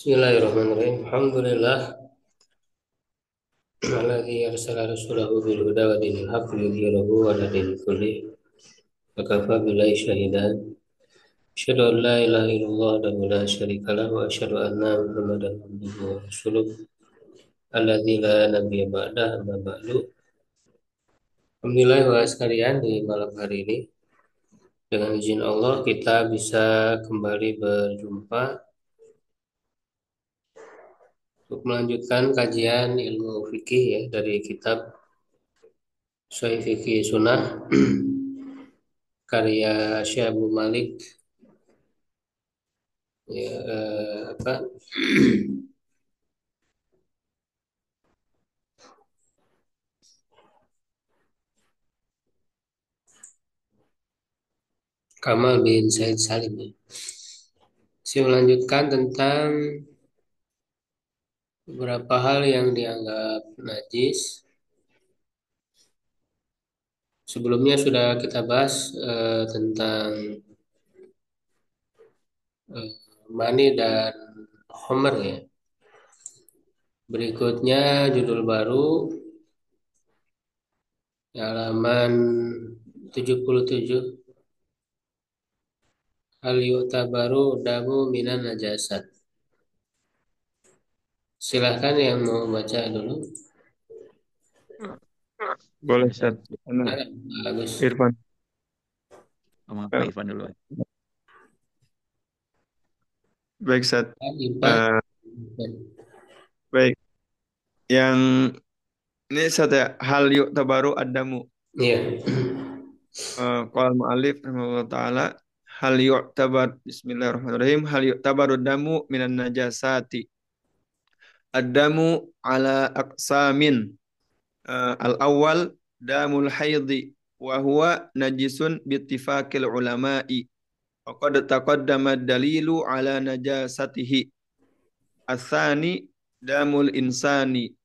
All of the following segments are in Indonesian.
Bismillahirrahmanirrahim. Alhamdulillah alladzi arsala rasulahu bil huda wa dinil haqq liyudhhirahu 'ala dini kullih wa kafa billahi shahidan. Asyhadu an la ilaha illallah wahdahu la syarika lahu wa asyhadu anna Muhammadan abduhu wa rasuluh alladzi la nabiyya ba'dah amma ba'du. Alhamdulillah wa sekalian di malam hari ini dengan izin Allah kita bisa kembali berjumpa untuk melanjutkan kajian ilmu fikih ya dari kitab Sahih Fikih Sunnah karya Syekh Abu Malik ya, apa Kamal bin Said Salim ya. Saya melanjutkan tentang beberapa hal yang dianggap najis. Sebelumnya sudah kita bahas tentang eh, mani dan homer ya. Berikutnya judul baru halaman 77, hal yu'tabaru damu minan najasat. Silahkan yang mau baca dulu. Boleh, Ustaz. Anu, Nah, bagus. Irfan. Sama Pak Eh, Ivan dulu. Baik, Ustaz. Ipan. Eh, baik. Yang ini Ustaz ya, hal yuk tabaru adamu. Iya. Qala mu'alif rahimahullah ta'ala, hal yuk tabar, bismillahirrahmanirrahim, hal yuk tabaru damu minan najasati. Adamu ala aqsamin. Al-awwal damul haidhi wa huwa najisun bittifaqil ulama'i. Wa qad taqaddama dalilu ala najasatihi. Atsani damul insani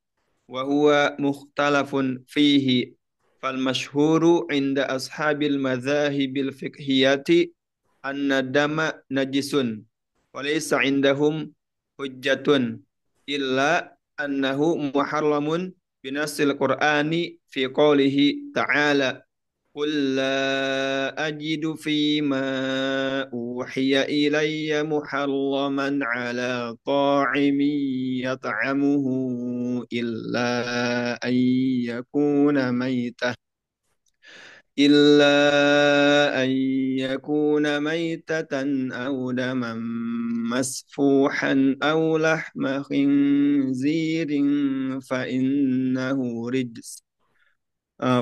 wa huwa mukhtalafun fihi fal masyhuru inda ashabil madzahibil fiqhiyati anna dama najisun wa laysa indahum hujjatun illa annahu muharramun binasil qur'ani fi qawlihi ta'ala قل لا أجد فيما أوحي إلي محرما على طاعم يطعمه إلا أن يكون ميتة إلا أن يكون ميتة أو دما مسفوحا أو لحم خنزير فإنه رجس.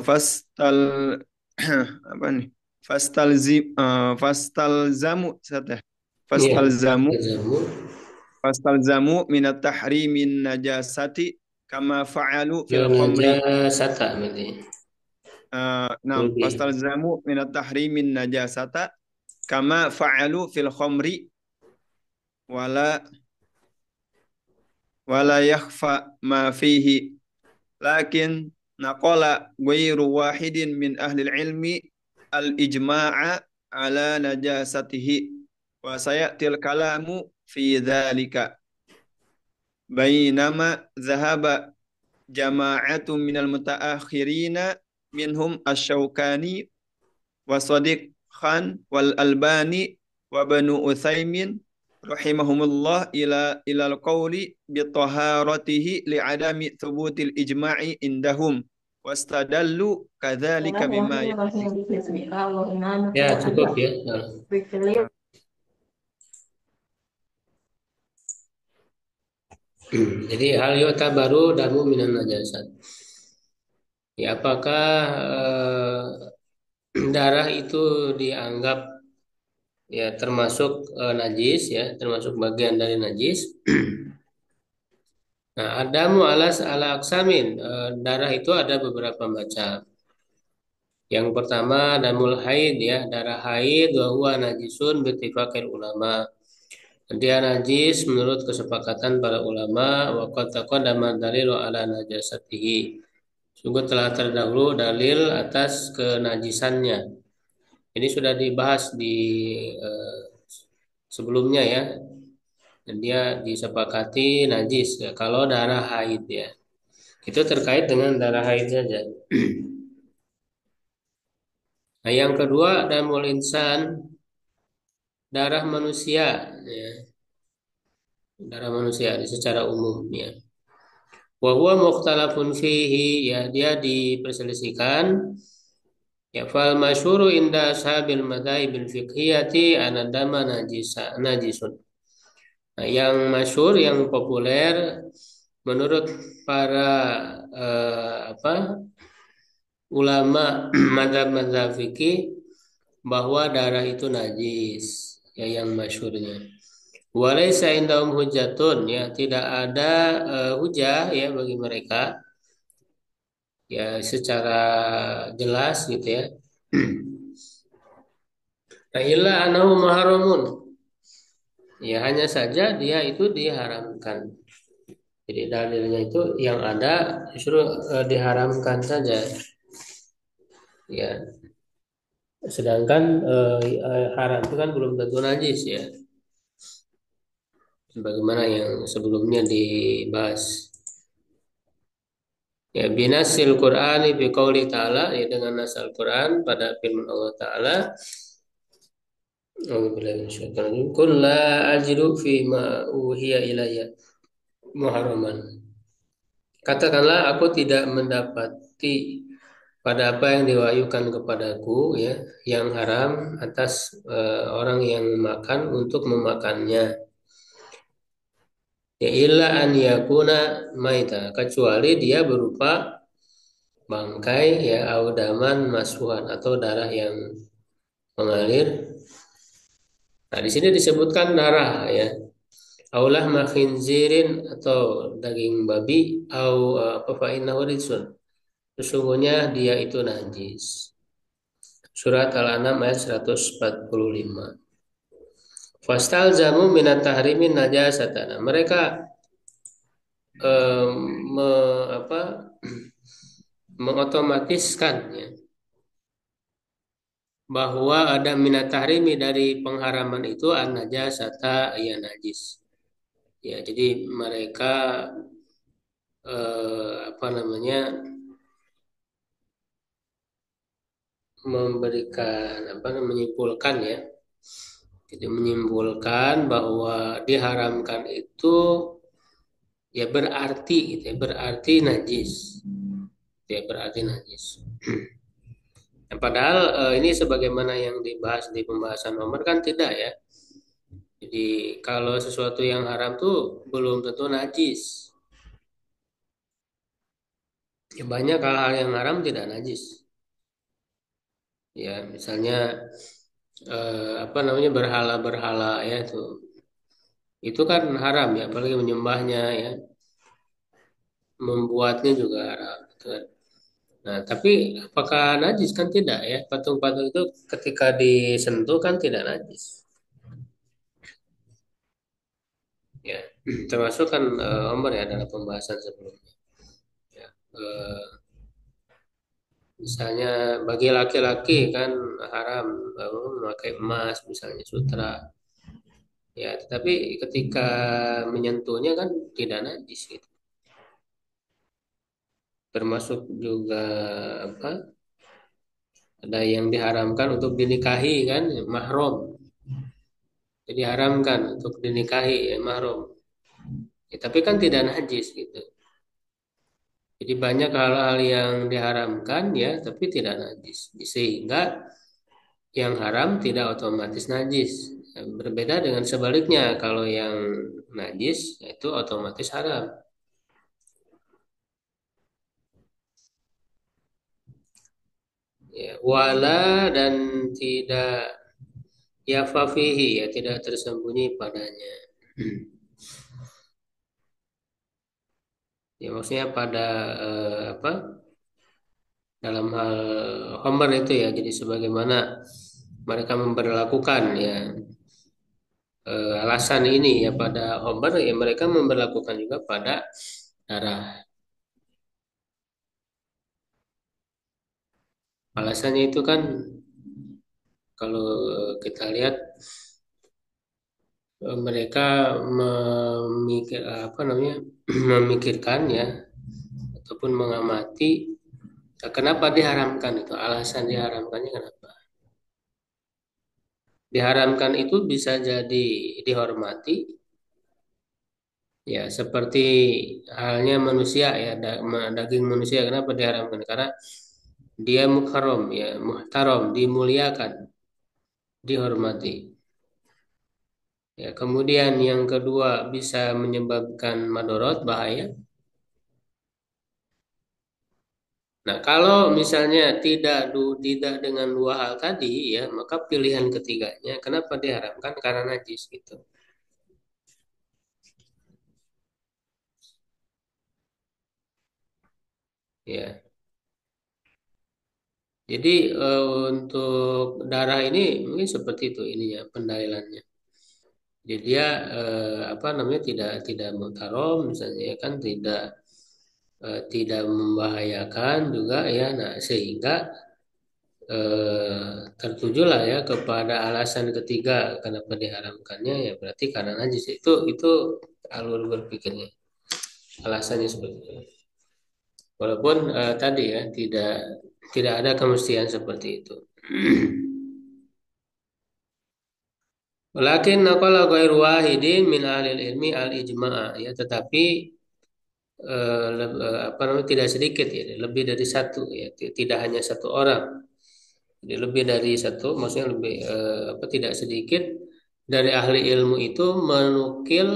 Fastal apa nih? Fastalzamu satah. Iya. Fastalzamu Jazamu. fastalzamu minat tahrimin najasati kama fa'alu fil khamri. Najasata berarti. Nah, Lebih. fastalzamu minat tahrimin najasata kama fa'alu fil khamri wala wala yakhfa ma fihi. Lakin naqala ghairu wahidin min ahli ilmi al-ijma'a ala najasatihi wa sayatil kalamu fi dzalika bainama dhahaba jama'atun minal mutaakhirina minhum asy-Syaukani wa Shadiq Khan wal Albani wa Banu Utsaimin rahimahumullah ilal qawli bi taharatihi li adami thubutil ijma'i indahum wastadallu kadzalika bima Ya cukup ya. Nah, jadi hal yota baru damu minan najasat. Ya apakah darah itu dianggap ya termasuk najis ya, termasuk bagian dari najis. Nah, adamu alas ala aksamin. Darah itu ada beberapa macam. Yang pertama damul haid ya, darah haid wa huwa najisun bittifaqil ulama. Dia najis menurut kesepakatan para ulama wa qad taqaddama dalilu ala najasatihi. Sungguh telah terdahulu dalil atas kenajisannya. Ini sudah dibahas di eh, sebelumnya ya. dan dia disepakati najis ya, kalau darah haid ya. Itu terkait dengan darah haid saja. Nah, yang kedua damul insan, darah manusia ya, darah manusia secara umum ya. Wa huwa mukhtalafun fihi ya, dia diperselisihkan ya. Fal masyhuru inda ashabil madhahibil fiqhiyati anadama najisun. Nah, yang masyhur, yang populer menurut para ulama mazhab-mazhab fikih, bahwa darah itu najis ya, yang masyhurnya. Walaysa indahum hujatun ya, tidak ada hujah ya bagi mereka ya secara jelas gitu ya. Nah, illa anahu muharramun ya, hanya saja dia itu diharamkan. Jadi dalilnya itu yang ada justru diharamkan saja ya. Sedangkan haram itu kan belum tentu najis ya, sebagaimana yang sebelumnya dibahas. Ya, binasil Qur'ani bi qauli ta'ala ya, dengan nas Al-Qur'an pada firman Allah Ta'ala, A'udzubillahi minasyaitonir rajim. Qul la ajidu fi ma uhiya ilayya muharraman. Katakanlah aku tidak mendapati pada apa yang diwahyukan kepadaku ya, yang haram atas orang yang makan untuk memakannya. Ya illa an yakuna maita, kecuali dia berupa bangkai ya, audaman masfuhan, atau darah yang mengalir. Nah, di sini disebutkan darah ya. Aulah makhinzirin, atau daging babi, au apa fa innahu rijsun. Sesungguhnya dia itu najis. Surat Al-An'am ayat 145. Fastal jamu minat tahrimin najasatana. Mereka em, me, apa, mengotomatiskan ya, bahwa ada minat tahrimi dari pengharaman itu an najasata ya, najis. Ya, jadi mereka apa namanya, memberikan apa namanya, menyimpulkan ya. Jadi menyimpulkan bahwa diharamkan itu ya berarti gitu ya, berarti najis. Ya berarti najis. Nah, padahal ini sebagaimana yang dibahas di pembahasan nomor kan tidak ya. Jadi kalau sesuatu yang haram tuh belum tentu najis. Ya, banyak hal-hal yang haram tidak najis. Ya misalnya apa namanya, berhala-berhala ya tuh. Itu kan haram ya, apalagi menyembahnya ya, membuatnya juga haram gitu kan. Nah, tapi apakah najis? Kan tidak ya. Patung-patung itu ketika disentuh kan tidak najis. Ya, termasuk kan Omar ya dalam pembahasan sebelumnya. Ya, misalnya bagi laki-laki kan haram memakai emas, misalnya sutra. Ya, tetapi ketika menyentuhnya kan tidak najis gitu. Termasuk juga apa? Ada yang diharamkan untuk dinikahi kan, mahram. Jadi haramkan untuk dinikahi ya, mahram. Ya, tapi kan tidak najis gitu. Jadi banyak hal-hal yang diharamkan ya, tapi tidak najis. Sehingga yang haram tidak otomatis najis. Ya, berbeda dengan sebaliknya, kalau yang najis itu otomatis haram. Ya, wala, dan tidak ya fafihi ya, tidak tersembunyi padanya. Ya maksudnya pada apa, dalam hal Homer itu ya, jadi sebagaimana mereka memperlakukan ya alasan ini ya pada Homer, ya mereka memperlakukan juga pada darah. Alasannya itu kan kalau kita lihat mereka memikirkan ya ataupun mengamati kenapa diharamkan itu, alasan diharamkannya kenapa. Diharamkan itu bisa jadi dihormati ya, seperti halnya manusia ya, daging manusia kenapa diharamkan? Karena dia mukarram ya, muhtaram, dimuliakan, dihormati. Ya, kemudian yang kedua bisa menyebabkan madorot, bahaya. Nah, kalau misalnya tidak dengan dua hal tadi ya, maka pilihan ketiganya kenapa diharamkan? Karena najis gitu. Ya. Jadi untuk darah ini mungkin seperti itu ininya pendalilannya. Jadi dia tidak mutarom misalnya ya kan, tidak membahayakan juga ya. Nah, sehingga tertujulah ya kepada alasan ketiga kenapa diharamkannya, ya berarti karena najis. Itu alur berpikirnya, alasannya seperti itu. Walaupun tadi ya tidak ada kemestian seperti itu. Walakin naqala ghairu wahidin min ahlil ilmi al ijma'a ya, tetapi tidak sedikit ya, lebih dari satu ya, tidak hanya satu orang. Jadi lebih dari satu, maksudnya lebih tidak sedikit dari ahli ilmu itu menukil,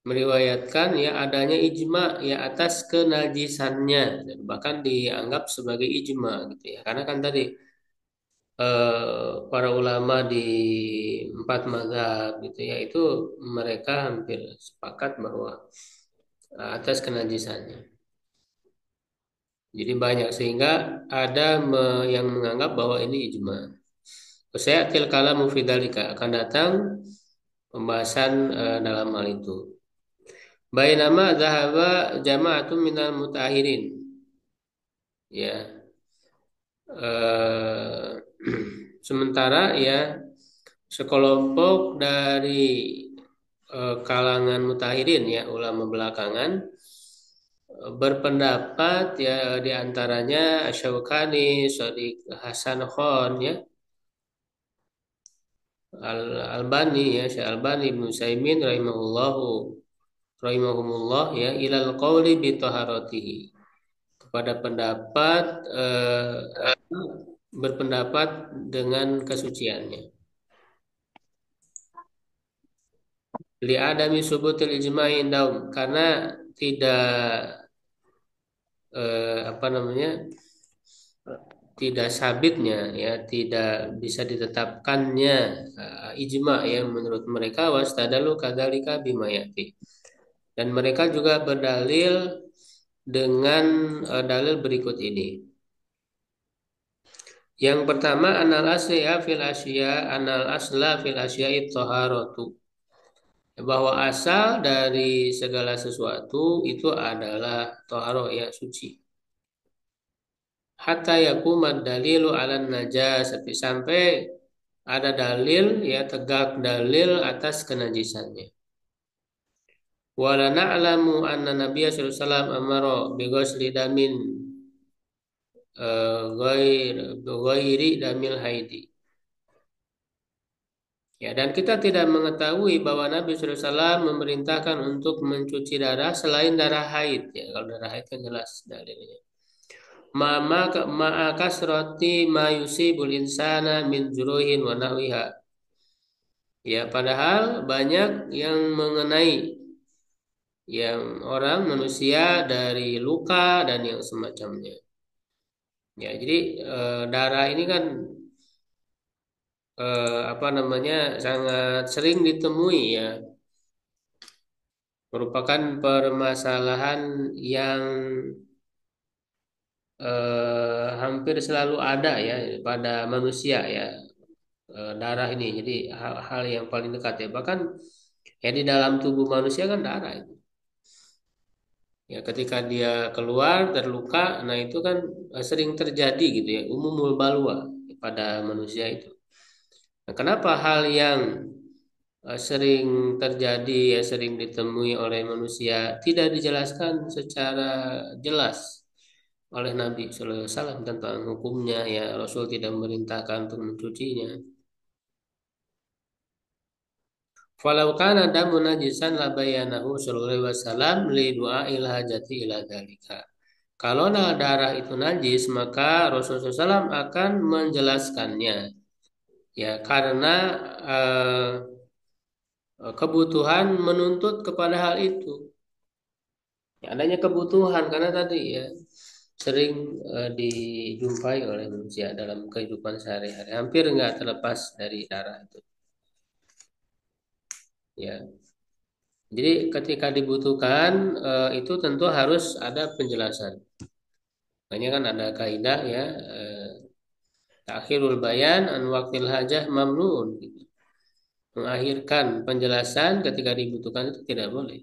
meriwayatkan ya adanya ijma ya atas kenajisannya, dan bahkan dianggap sebagai ijma gitu ya. Karena kan tadi para ulama di empat mazhab gitu ya, itu mereka hampir sepakat bahwa atas kenajisannya. Jadi banyak, sehingga ada yang menganggap bahwa ini ijma. Sayatil kalamu fi dzalika, akan datang pembahasan dalam hal itu. Bainama dzahaba jama'atun minal mutahirin. Ya. Eh, sementara ya sekelompok dari kalangan mutahirin ya, ulama belakangan berpendapat ya, diantaranya Syaukani, Shadiq Hasan Khan ya, Albani ya, Syekh Albani, Ibnu Saimin rahimahumullah ya, ilal qauli bi taharatihi, kepada pendapat berpendapat dengan kesuciannya. Li adami subutil ijma'i indahum, karena tidak tidak sabitnya ya, tidak bisa ditetapkannya ijma yang menurut mereka. Wastadalu kadzalika bimayati, dan mereka juga berdalil dengan dalil berikut ini. Yang pertama, anal asya fil asya, anal asla fil asya'i thaharatu, bahwa asal dari segala sesuatu itu adalah thaharah ya, suci. Hatta yakumad dalilu ala najas, sampai ada dalil ya, tegak dalil atas kenajisannya. Wala na'lamu anna Nabiya sallallahu alaihi wasallam amara bi ghusli damin ghairi damil haidi. Ya, dan kita tidak mengetahui bahwa Nabi sallallahu alaihi wasallam memerintahkan untuk mencuci darah selain darah haid. Ya, kalau darah haid kan jelas dalilnya. Ma'akasroti ma yusibul insana min juruhin wa nahwiha. Ya, padahal banyak yang mengenai yang orang manusia dari luka dan yang semacamnya. Ya, jadi darah ini kan sangat sering ditemui ya, merupakan permasalahan yang hampir selalu ada ya pada manusia ya, darah ini. Jadi hal yang paling dekat ya, bahkan ya di dalam tubuh manusia kan darah itu. Ya, ketika dia keluar terluka, nah itu kan sering terjadi gitu ya, umumul balwa pada manusia itu. Nah, kenapa hal yang sering terjadi ya, sering ditemui oleh manusia, tidak dijelaskan secara jelas oleh Nabi Sallallahu Alaihi Wasallam tentang hukumnya, ya Rasul tidak memerintahkan untuk mencucinya. Falau kana damu najisan la bayanahu sallallahu alaihi wasallam li du'ail hajati ila dzalika. Kalau darah itu najis, maka Rasulullah SAW akan menjelaskannya. Ya, karena eh, kebutuhan menuntut kepada hal itu. Ya, adanya kebutuhan karena tadi ya sering dijumpai oleh manusia dalam kehidupan sehari-hari. Hampir nggak terlepas dari darah itu. Ya. Jadi ketika dibutuhkan itu tentu harus ada penjelasan. Makanya kan ada kaidah ya, takhirul bayan an waqtil hajah mamnuun. Gitu. Mengakhirkan penjelasan ketika dibutuhkan itu tidak boleh.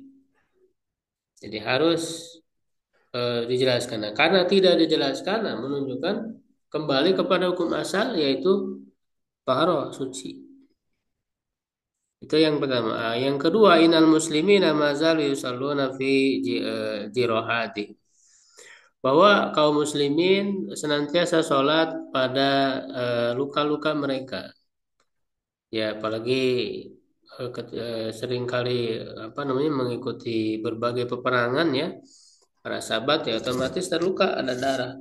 Jadi harus dijelaskan. Nah, karena tidak dijelaskan, nah, menunjukkan kembali kepada hukum asal yaitu taharah suci. Itu yang pertama. Yang kedua, inal muslimina mazalu yusalluna fi jirohati. Bahwa kaum muslimin senantiasa sholat pada luka-luka mereka. Ya, apalagi seringkali apa namanya mengikuti berbagai peperangan ya. Para sahabat ya otomatis terluka, ada darah.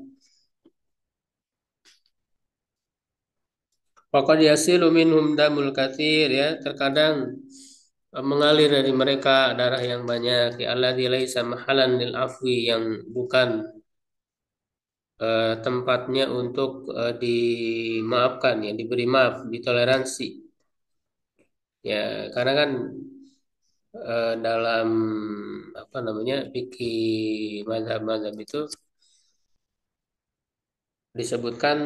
Faqad yasilu minhum damul katsir ya, terkadang mengalir dari mereka darah yang banyak ya alladzi laisa mahalan lil afwi, yang bukan tempatnya untuk dimaafkan ya, diberi maaf, ditoleransi. Ya, karena kan dalam apa namanya fikih mazhab-mazhab itu disebutkan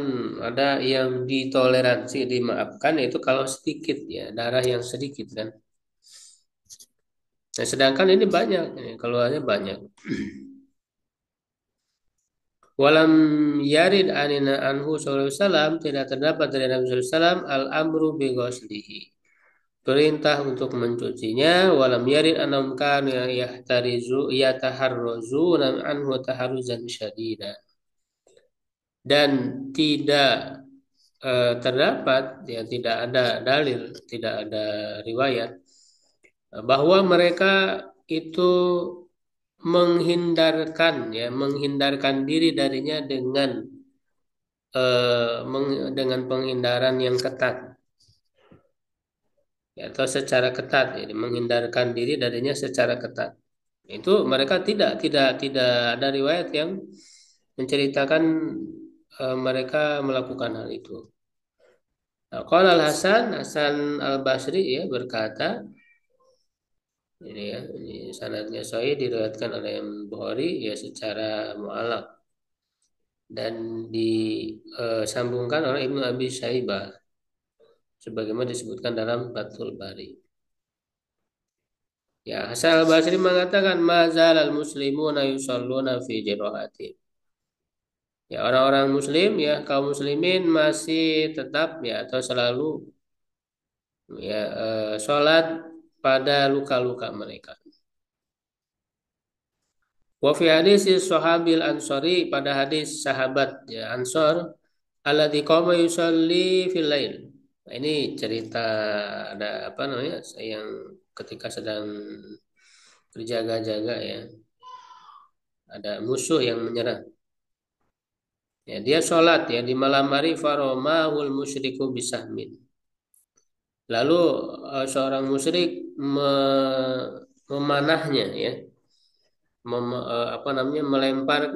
ada yang ditoleransi, dimaafkan yaitu kalau sedikit ya, darah yang sedikit kan. Nah, sedangkan ini banyak, keluarnya banyak. Walam yarid anina anhu sallallahu alaihi wasallam, tidak terdapat dari Nabi sallallahu alaihi wasallam al-amru bi ghuslihi, perintah untuk mencucinya. Walam yarid anhum kanu yahtarizu yataharruzu anhu taharruzan syadida, dan tidak terdapat ya, tidak ada dalil, tidak ada riwayat bahwa mereka itu menghindarkan diri darinya dengan penghindaran yang ketat ya, atau secara ketat, jadi menghindarkan diri darinya secara ketat. Itu mereka tidak ada riwayat yang menceritakan mereka melakukan hal itu. Nah, qala Hasan Al Basri ya berkata, ini ya, ini sanadnya sahih, diriwayatkan oleh Bukhari ya secara mu'allaq dan disambungkan oleh Ibnu Abi Syaibah sebagaimana disebutkan dalam Fathul Bari. Ya, Hasan Al-Basri mengatakan mazal al-muslimuna yusalluna fi jirahati. Ya, orang-orang muslim ya, kaum muslimin masih tetap ya atau selalu ya sholat pada luka-luka mereka. Wa fi hadis sahabil ansori, pada hadis sahabat ya Ansor, alladzi qama yusalli fil lail. Nah, ini cerita ada apa namanya yang ketika sedang berjaga-jaga ya, ada musuh yang menyerang. Ya, dia sholat ya di malam hari, faromahul musyriku bisahmin. Lalu seorang musyrik memanahnya ya, apa namanya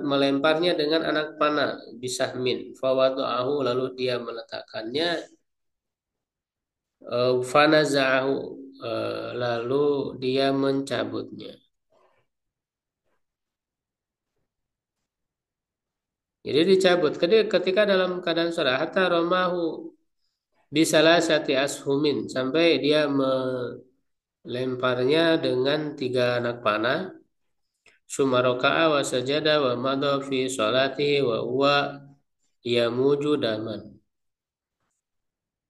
melemparnya dengan anak panah, bisahmin. Fawada'ahu, lalu dia meletakkannya, fanaza'ahu, lalu dia mencabutnya. Jadi dicabut ketika dalam keadaan sholat, hatta romahu bisalasati ashumin, sampai dia melemparnya dengan 3 anak panah. Summa raka'a wa sajada wa madha fi sholatihi wa huwa yamuju daman.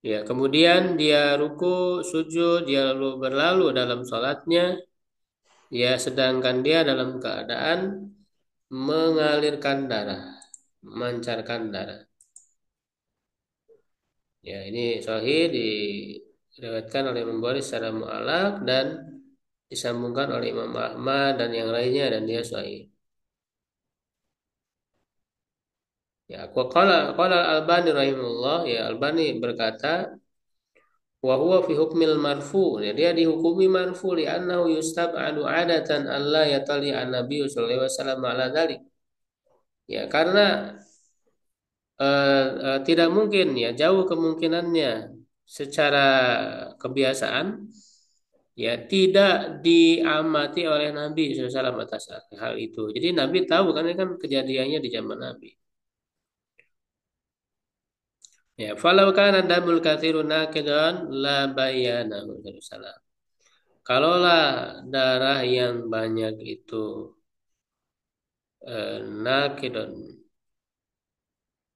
Ya, kemudian dia ruku, sujud, dia lalu berlalu dalam sholatnya, ya sedangkan dia dalam keadaan mengalirkan darah, memancarkan darah. Ya, ini sahih diriwayatkan oleh Imam Bukhari secara mu'allaq dan disambungkan oleh Imam Ahmad dan yang lainnya dan dia sahih. Ya, qala Al-Albani rahimahullah, ya Albani berkata wa huwa fi hukmil marfu, ya, dia dihukumi marfu li annahu yustab'adu adatan alla yatali an-nabiy sallallahu alaihi wasallam ala dzalik. Ya, karena tidak mungkin, ya jauh kemungkinannya secara kebiasaan, ya tidak diamati oleh Nabi SAW atas hal itu. Jadi Nabi tahu kan, ini kan kejadiannya di zaman Nabi. Ya, falau kana damul katsirun naqidan la bayyanahu sallallahu. Kalaulah darah yang banyak itu nakidon,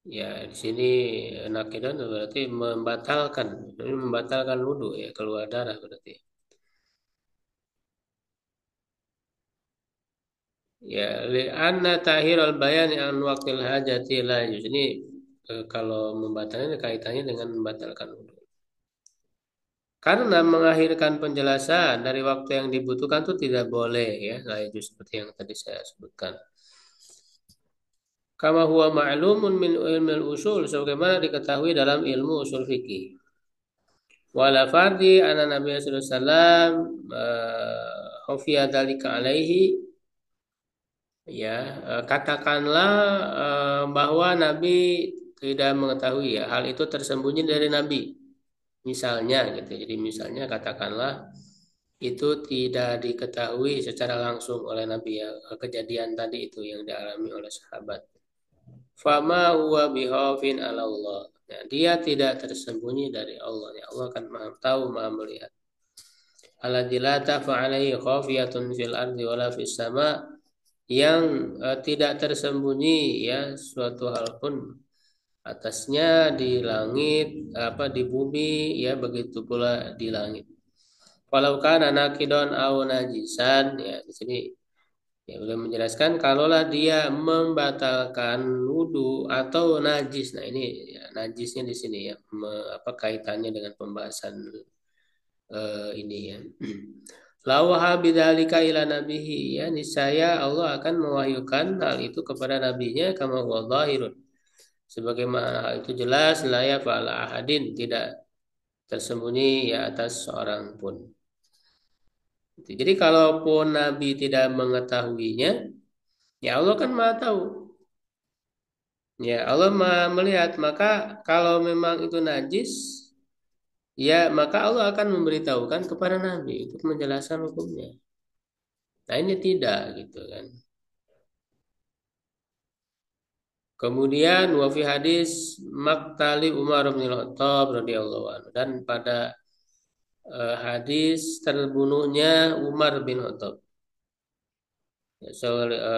ya di sini nakidon berarti membatalkan, ini membatalkan wudu, ya keluar darah berarti. Ya, li'anna tahirul bayani an waqtil hajati la yujuz. Ini kalau membatalkan kaitannya dengan membatalkan wudu. Karena mengakhirkan penjelasan dari waktu yang dibutuhkan itu tidak boleh, ya, la yujuz, seperti yang tadi saya sebutkan. Kama huwa ma'lumun min ilmil usul, sebagaimana diketahui dalam ilmu usul fikih. Wala fardi anna Nabi sallallahu alaihi wasallam khafiya dzalika alaihi. Ya, katakanlah bahwa Nabi tidak mengetahui, ya hal itu tersembunyi dari Nabi. Misalnya gitu. Jadi misalnya katakanlah itu tidak diketahui secara langsung oleh Nabi, ya kejadian tadi itu yang dialami oleh sahabat. Fama huwa bihafin ala Allah. Ya, dia tidak tersembunyi dari Allah. Ya, Allah kan Maha tahu, Maha melihat. Alladzi la tafa alaihi khafiyatun fil ardi wala fis sama, yang tidak tersembunyi, ya suatu hal pun atasnya di langit, apa di bumi, ya begitu pula di langit. Walau kana nakidon au najisan, ya di sini ya beliau menjelaskan kalaulah dia membatalkan wudhu atau najis. Nah ini ya, najisnya di sini ya apa kaitannya dengan pembahasan ini ya. Lawaha bidzalika ila nabihi, ya niscaya Allah akan mewahyukan hal itu kepada nabinya kama huwa zahirun. Sebagaimana hal itu jelas la ya fa'ala ahadin, tidak tersembunyi, ya atas seorang pun. Jadi kalaupun Nabi tidak mengetahuinya, ya Allah kan Maha tahu. Ya Allah Maha melihat, maka kalau memang itu najis, ya maka Allah akan memberitahukan kepada Nabi untuk menjelaskan hukumnya. Nah ini tidak gitu kan. Kemudian wa fi hadis Maktali Umar bin Khattab radhiyallahu anhu, dan pada hadis terbunuhnya Umar bin Khattab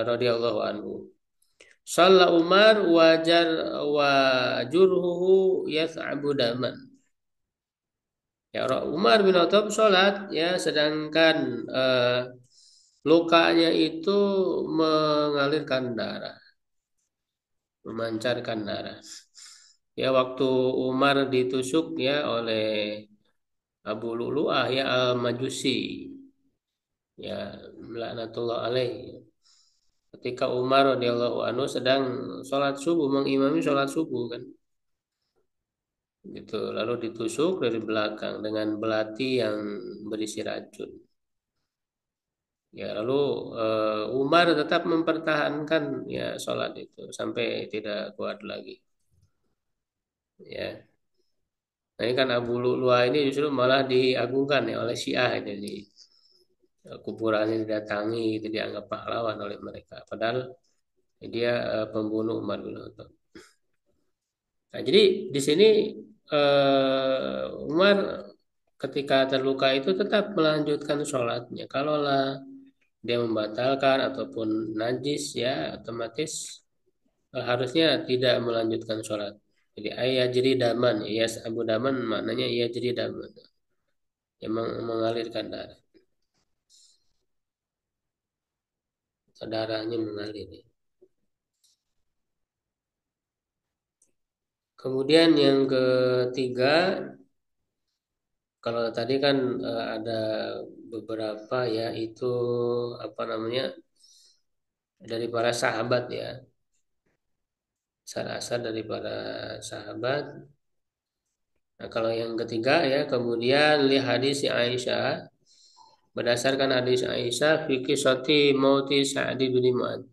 radhiyallahu anhu. Shalla Umar wajar wa jurhuhu yas'abu daman. Ya, Umar bin Khattab sholat, ya sedangkan lukanya itu mengalirkan darah, memancarkan darah. Ya waktu Umar ditusuk, ya oleh Abu Lu'lu'ah, ya Al-Majusi, ya laknatullah alaih. Ketika Umar radhiyallahu anhu sedang sholat subuh, mengimami sholat subuh kan, gitu. Lalu ditusuk dari belakang dengan belati yang berisi racun. Ya lalu Umar tetap mempertahankan, ya sholat itu sampai tidak kuat lagi. Ya, nah ini kan Abu Lu'lu'ah ini justru malah diagungkan, ya oleh Syiah. Jadi kuburannya didatangi, itu dianggap pahlawan oleh mereka. Padahal dia pembunuh Umar bin Khattab. Nah, jadi di sini Umar ketika terluka itu tetap melanjutkan sholatnya. Kalaulah dia membatalkan ataupun najis, ya otomatis harusnya tidak melanjutkan sholat. Jadi ayat jadi daman, yas abu daman maknanya ia jadi daman, yang mengalirkan darah, darahnya mengalir. Kemudian yang ketiga, kalau tadi kan ada beberapa ya itu apa namanya dari para sahabat ya, asal dari para sahabat. Nah, kalau yang ketiga ya kemudian lihat hadis Aisyah, berdasarkan hadis Aisyah fikih soti mauti Sa'ad bin Mu'adz,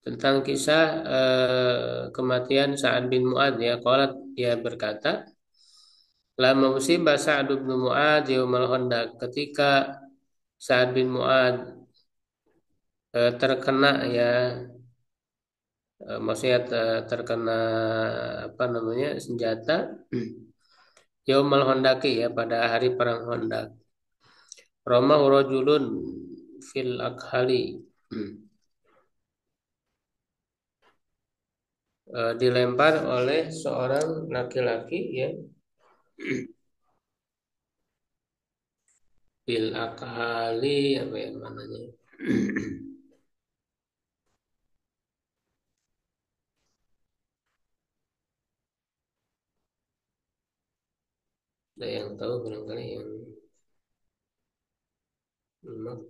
tentang kisah kematian Sa'ad bin Mu'adz ya, kalau dia berkata lama musibah Sa'ad bin Mu'adz yaumal Khandaq, ketika Sa'ad bin Mu'adz terkena ya, maksudnya terkena apa namanya senjata yaumal Khandaqi ya, pada hari perang Khandaq. Roma rajulun fil akhali. Dilempar oleh seorang laki-laki ya, fil akhali apa ya mananya. Ada yang tahu barangkali yang memang.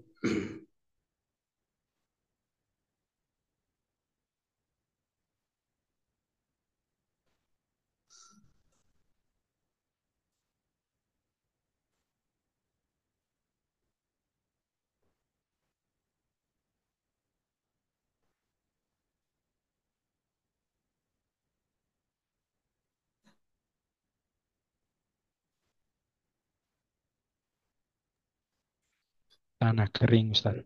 Tanah kering, Ustaz.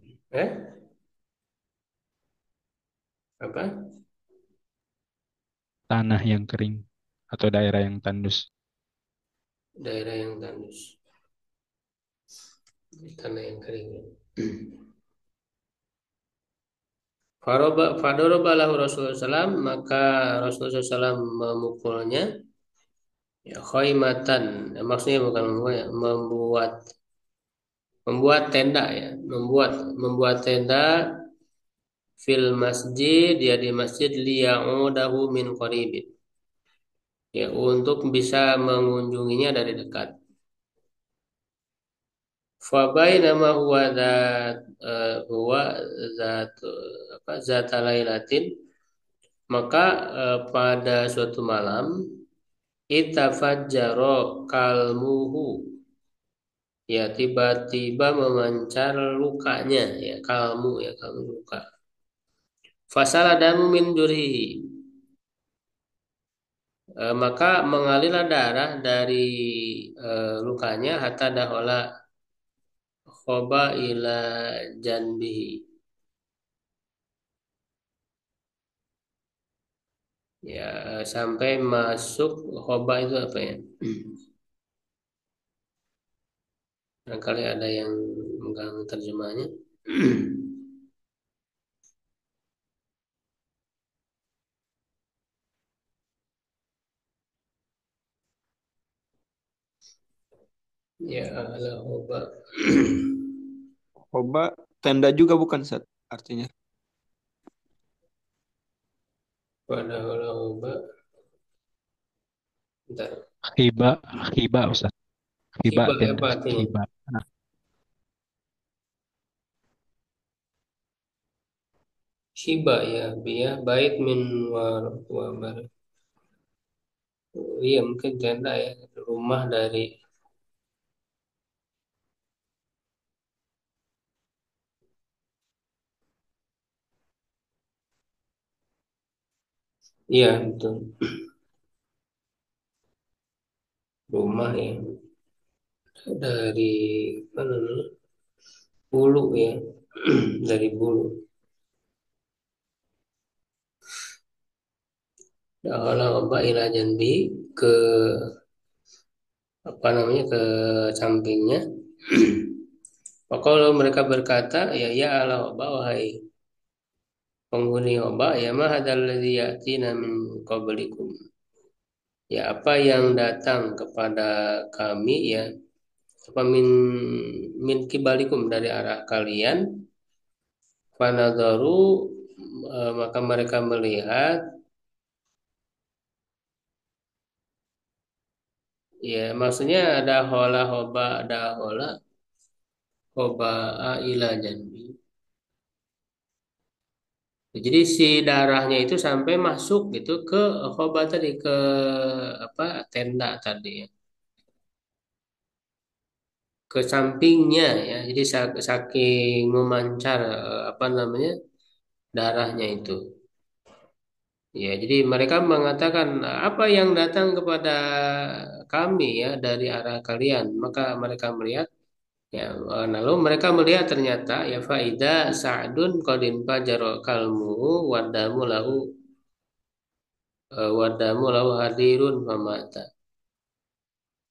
Apa? Tanah yang kering atau daerah yang tandus. Daerah yang tandus, tanah yang kering ya. Farobalahu Rasulullah SAW, maka Rasulullah SAW memukulnya ya, khaymatan, maksudnya bukan membuat ya, membuat tenda ya, membuat tenda fil masjid ya, di masjid liya'udahu min qaribin ya, untuk bisa mengunjunginya dari dekat. Fabainama huwa zat apa zata lailatin, maka pada suatu malam itafajjaro kalmuhu ya, tiba-tiba memancar lukanya ya, kalmu ya, kalmu luka. Fasala damu min jurihi, maka mengalirlah darah dari lukanya, hatta dahola khoba ila janbihi ya, sampai masuk. Khoba itu apa ya? Barangkali ada yang megang terjemahnya. Ya ala khoba. Khoba tenda juga bukan Ustaz artinya. Pada ala khoba. Bentar. Khiba, khiba, Ustaz. Khiba Khiba tenda, apa artinya? khiba. Nah, Shiba ya, ya bait min bar. Iya mungkin tenda ya, rumah dari. Iya betul, rumah ya, dari mana namanya? Bulu ya, dari bulu. Dahala wabah ila janbi, ke apa namanya, ke sampingnya. Kalau mereka berkata ya, ya ala wabah, wahai penghuni wabah, ya ma hadzal ladzi yatina min qablikum, ya apa yang datang kepada kami ya apa min kibalikum dari arah kalian fanadharu maka mereka melihat ya maksudnya ada hola hoba ada hola hoba ila janbi. Jadi si darahnya itu sampai masuk gitu ke hoba tadi ke apa tenda tadi ya. Ke sampingnya ya. Jadi saking memancar apa namanya darahnya itu. Ya, jadi mereka mengatakan apa yang datang kepada kami ya dari arah kalian. Maka mereka melihat ya lalu mereka melihat ternyata ya faida Sa'dun qadin fajaro kalmuhu wadamu lahu hadirun famata.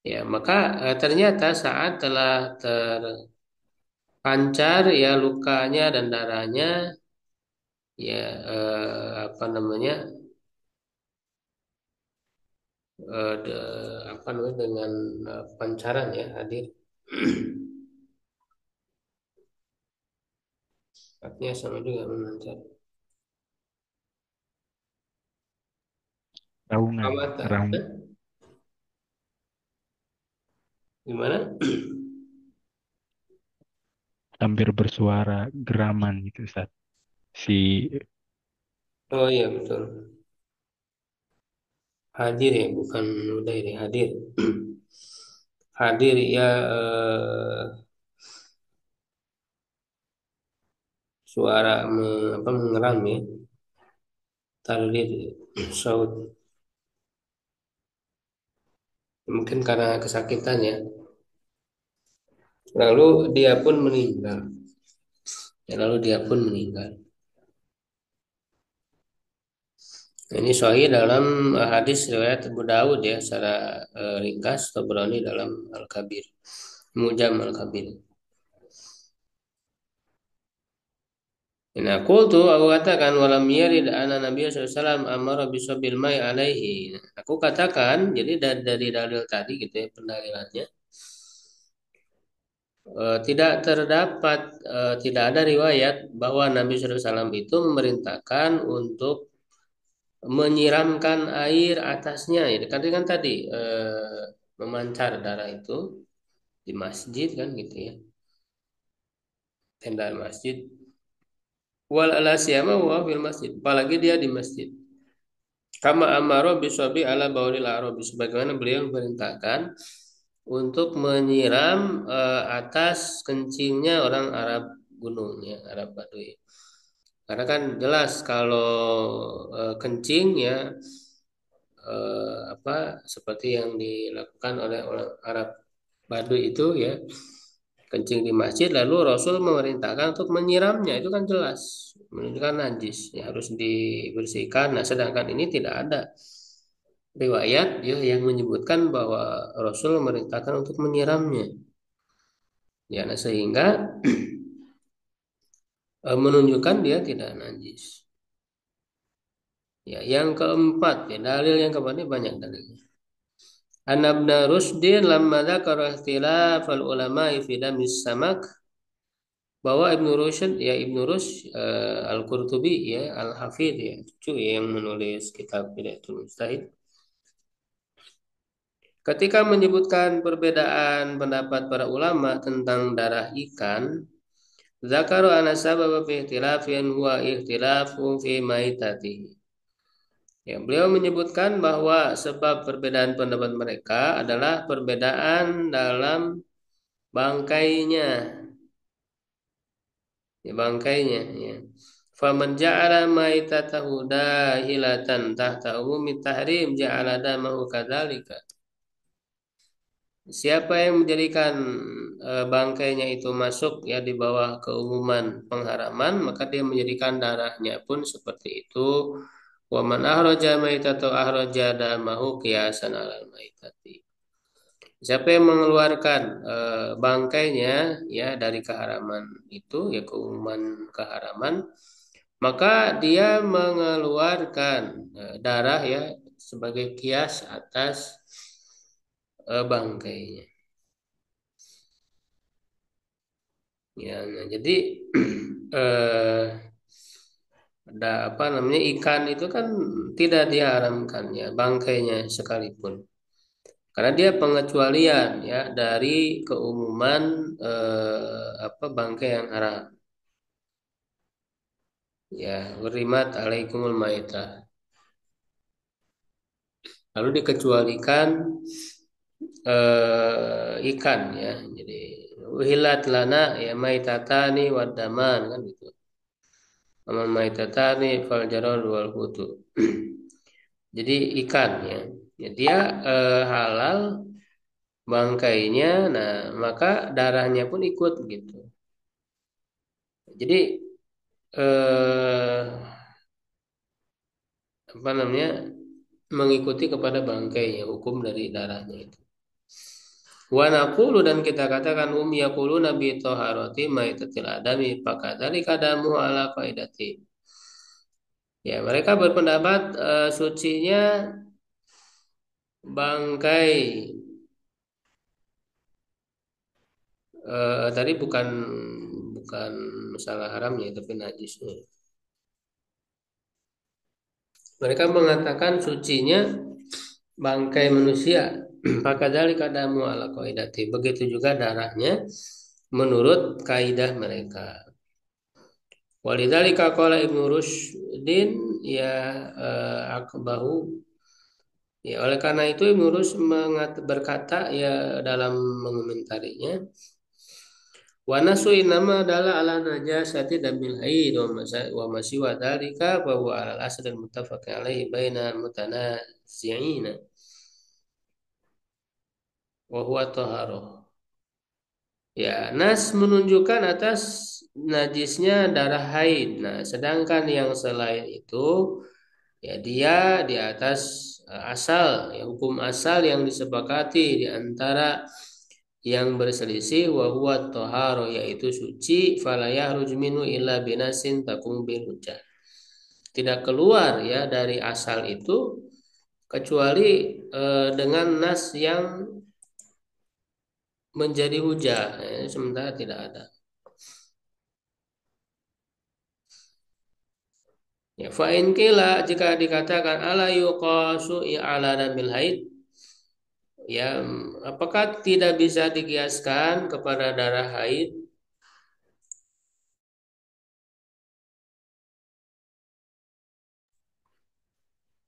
Ya, maka ternyata saat telah terpancar ya lukanya dan darahnya ya apa namanya apa namanya dengan pancaran ya hadir artinya sama juga memancar Raungan, famata raung, gimana hampir bersuara geraman gitu Ustaz. Si oh iya betul hadir ya bukan udah ini hadir hadir ya suara apa mengeram ya tardir saud mungkin karena kesakitan ya lalu dia pun meninggal ya, lalu dia pun meninggal. Ini sahih dalam hadis riwayat Abu Dawud ya secara ringkas Tabrani dalam Al-Kabir Mu'jam Al-Kabir. Nah, aku katakan walam yarid anna Nabi sallallahu alaihi wasallam amara bisabil mai alaihi. Aku katakan jadi dari dalil tadi gitu ya pendalilannya tidak ada riwayat bahwa Nabi sallallahu alaihi wasallam itu memerintahkan untuk menyiramkan air atasnya ya kan tadi memancar darah itu di masjid kan gitu ya tenda masjid wal alasiyama wa fil masjid apalagi dia di masjid kama amaro bisabi ala baulil arabi sebagaimana beliau memerintahkan untuk menyiram atas kencingnya orang Arab gunung ya Arab Baduy karena kan jelas kalau kencing ya apa seperti yang dilakukan oleh orang Arab Baduy itu ya kencing di masjid lalu Rasul memerintahkan untuk menyiramnya itu kan jelas menunjukkan najis ya harus dibersihkan nah sedangkan ini tidak ada riwayat ya yang menyebutkan bahwa Rasul memerintahkan untuk menyiramnya ya nah, sehingga menunjukkan dia tidak najis ya yang keempat ya dalil yang keempat ini banyak dalilnya An Ibnu Rusdin lamma dzakara ikhtilaf al ulama fi damis samak bahwa Ibnu Rushd ya Ibnu Rushd Al-Qurtubi ya Al-Hafidh ya itu yang menulis kitab Bidayatul Mujtahid ketika menyebutkan perbedaan pendapat para ulama tentang darah ikan zakaru anna sababa fi ikhtilafin huwa ikhtilafu fi maitatihi ya beliau menyebutkan bahwa sebab perbedaan pendapat mereka adalah perbedaan dalam bangkainya ya, bangkainya ya faman ja'ala maitatahu dahilatan tahta umumi tahrim ja'ala damahu kadzalika siapa yang menjadikan bangkainya itu masuk ya di bawah keumuman pengharaman maka dia menjadikan darahnya pun seperti itu wa man ahraja maitatu ahraja damahu qiyasan alal maitati siapa yang mengeluarkan bangkainya ya dari keharaman itu ya keumuman keharaman maka dia mengeluarkan darah ya sebagai kias atas bangkainya. Ya, nah, jadi eh, ada apa namanya ikan itu kan tidak diharamkan ya bangkainya sekalipun karena dia pengecualian ya dari keumuman apa bangkai yang haram ya hurimat alaikumul maitah lalu dikecualikan ikan ya jadi uhilat lana ya maitatani wadaman kan gitu amal maitatani fal jarad wal hutu jadi ikan ya, ya dia halal bangkainya nah maka darahnya pun ikut gitu jadi eh, apa namanya mengikuti kepada bangkainya hukum dari darahnya itu wa naqulu dan kita katakan yaqulu nabi taharati maitatil adami fakadzali kadamu ala qaidati ya mereka berpendapat sucinya bangkai tadi bukan bukan masalah haramnya tapi najisnya mereka mengatakan sucinya bangkai manusia fakadzali kadamu ala qaidati begitu juga darahnya menurut kaidah mereka walidzalika qala Ibnu Rusydin ya akbahu ya oleh karena itu Ibnu Rusyd berkata ya dalam mengomentarinya wa nasu nama adalah ala najasati damil haid wa masyi wa dzalika fa huwa ala al-asl al-muttafaq alaihi baina mutanazi'ina wa huwa taharah. Ya, nas menunjukkan atas najisnya darah haid. Nah, sedangkan yang selain itu ya dia di atas asal, ya hukum asal yang disepakati di antara yang berselisih wa huwa taharah yaitu suci fala yahruj minhu illa binasin takum bil hujjah. Tidak keluar ya dari asal itu kecuali dengan nas yang menjadi hujah sementara tidak ada ya fa'in kila jika dikatakan ala yuqasu ala damil haid ya apakah tidak bisa dikiaskan kepada darah haid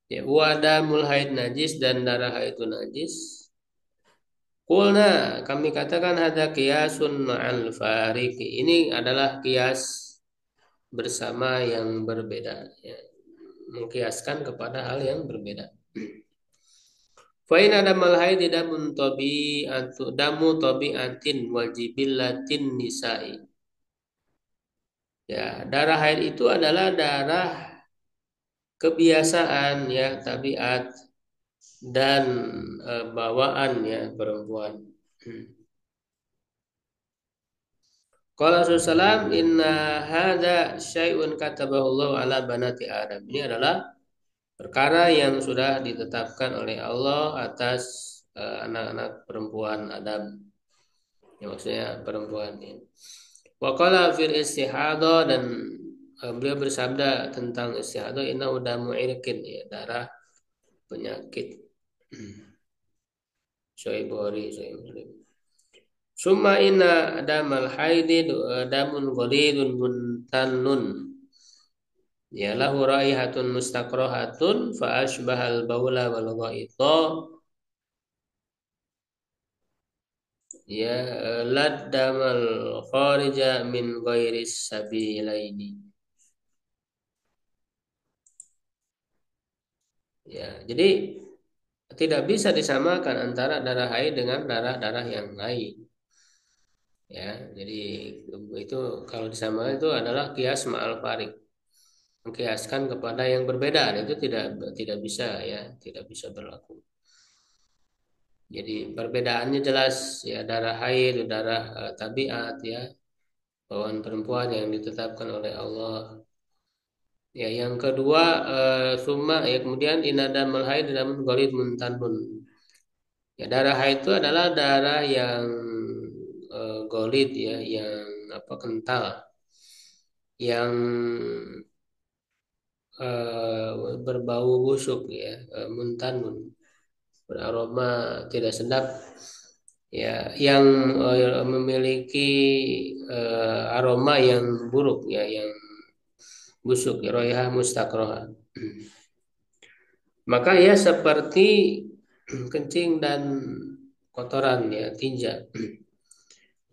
ya wadamul haid najis dan darah haid itu najis Kulna kami katakan ada kiasun ma'al fariki ini adalah kias bersama yang berbeda ya. Mengkiaskan kepada hal yang berbeda. Fain ada malhai tidak muntobi atau damu tobi antin wajibillatin nisai. Ya, darah haid itu adalah darah kebiasaan ya tabiat dan bawaan ya perempuan. Qala Rasulullah inna hadza syai'un katabahu Allah ala banati Adam. Ini adalah perkara yang sudah ditetapkan oleh Allah atas anak-anak perempuan Adam. Ya, maksudnya perempuan ini. Wa qala fil istihadah dan beliau bersabda tentang istihadah inna udamu irkin ya darah penyakit. Sahih Bukhari, Sahih Muslim. Summa inna damal haidi damun ghalidun muntannun ya lahu raihatun mustaqrahatun fa asbahal baula wal ghaita ya laddamal kharija min ghairis sabilaini ya jadi tidak bisa disamakan antara darah haid dengan darah-darah yang lain ya jadi itu kalau disamakan itu adalah kias ma'al farik mengkiaskan kepada yang berbeda dan itu tidak bisa ya tidak bisa berlaku jadi perbedaannya jelas ya darah haid darah tabiat ya bawaan perempuan yang ditetapkan oleh Allah Ya, yang kedua summa ya kemudian inadamal haid damun ghalid muntanun. Ya, darah haid itu adalah darah yang ghalid ya, yang kental, yang berbau busuk ya, muntanun, beraroma tidak sedap ya, yang memiliki aroma yang buruk ya, yang busuk ya, raihah mustaqroha. Maka ya seperti kencing dan kotoran ya, tinja.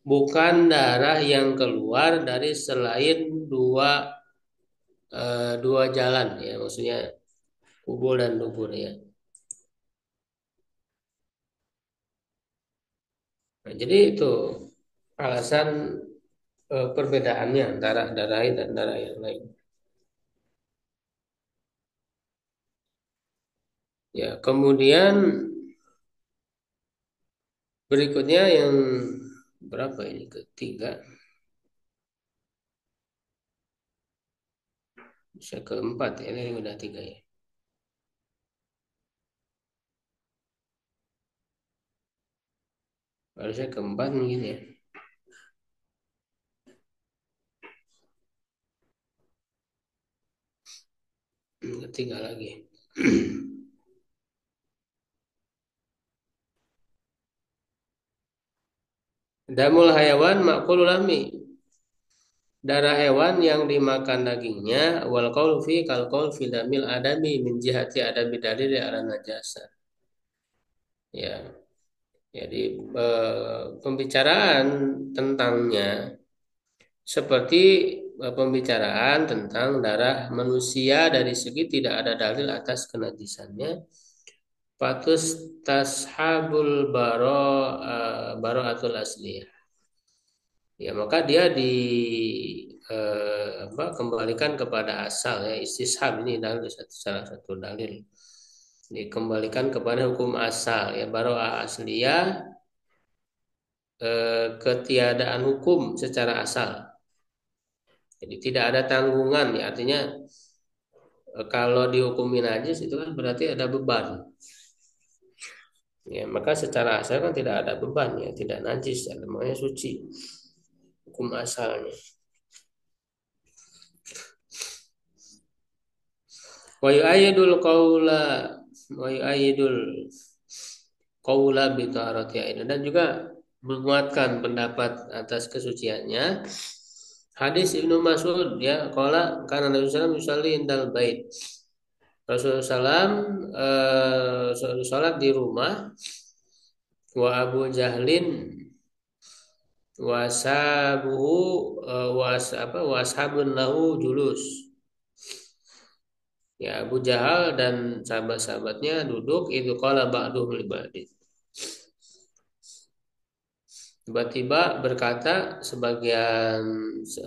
Bukan darah yang keluar dari selain dua jalan ya, maksudnya kubur dan dubur ya. Nah, jadi itu alasan perbedaannya antara darah haid dan darah yang lain. Ya, kemudian berikutnya yang berapa ini, ketiga, bisa keempat ya, ini udah tiga ya. Harusnya keempat mungkin ya. Ketiga lagi. Damul hayawan ma'kulul lahmi. Darah hewan yang dimakan dagingnya wal qaul fi kal qaul fi damil adami min jihati adami dalil ala najasa. Ya, jadi pembicaraan tentangnya seperti pembicaraan tentang darah manusia dari segi tidak ada dalil atas kenajisannya. Patus tashabul baro'atul asliyah. Ya, maka dia kembalikan kepada asal ya, istishab ini dalil salah satu dalil. Dikembalikan kepada hukum asal ya, baro'ah asliyah, ketiadaan hukum secara asal. Jadi tidak ada tanggungan ya, artinya kalau dihukumi najis itu kan berarti ada beban. Ya, maka secara asal kan tidak ada beban ya, tidak najis ya, namanya suci hukum asalnya. Wa yu'ayyidul qaula wa yu'ayyidul qaula bi taharati ain, dan juga menguatkan pendapat atas kesuciannya hadis Ibnu Mas'ud ya, qala kana Nabi sallallahu alaihi wasallam yusalli indal bait. Rasulullah salat di rumah, wa Abu Jahlin wasabuhu washabun lahu julus. Ya, Abu Jahal dan sahabat-sahabatnya duduk, itu qala ba'duhum li ba'din. Tiba-tiba berkata sebagian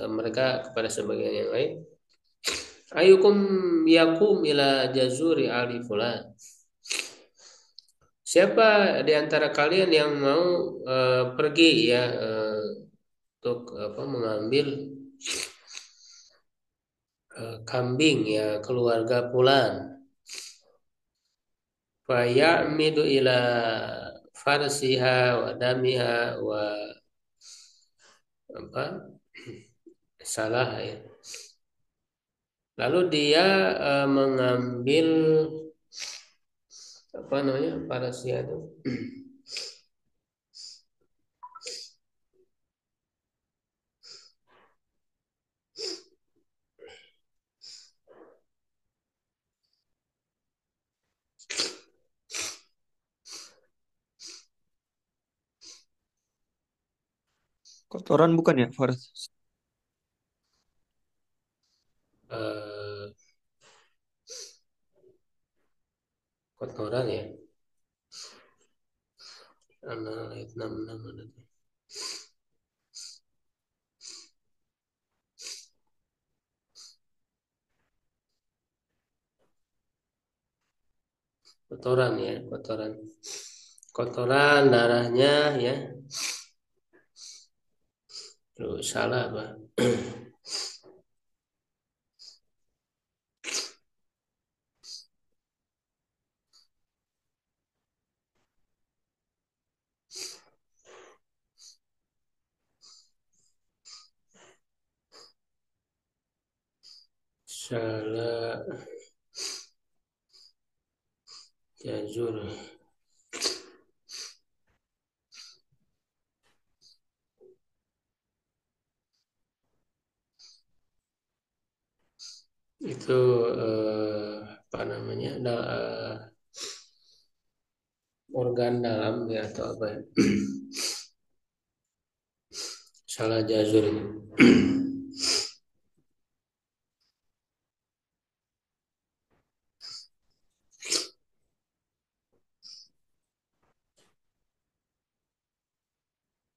mereka kepada sebagian yang lain, ayukum yakum ila jazuri ali fulan. Siapa di antara kalian yang mau pergi ya untuk mengambil kambing ya keluarga fulan. Fa ya'midu ila farsiha wa damiha wa apa salah ya. Lalu dia mengambil apa namanya farsiha itu Kotoran bukan ya, Faras? eh, kotoran ya. Ayat 66 ada tuh. Kotoran ya, kotoran. Kotoran darahnya ya. Terus salah apa? Salah jazur. Itu apa namanya? Organ dalam ya atau apa ya? Salah jazur itu.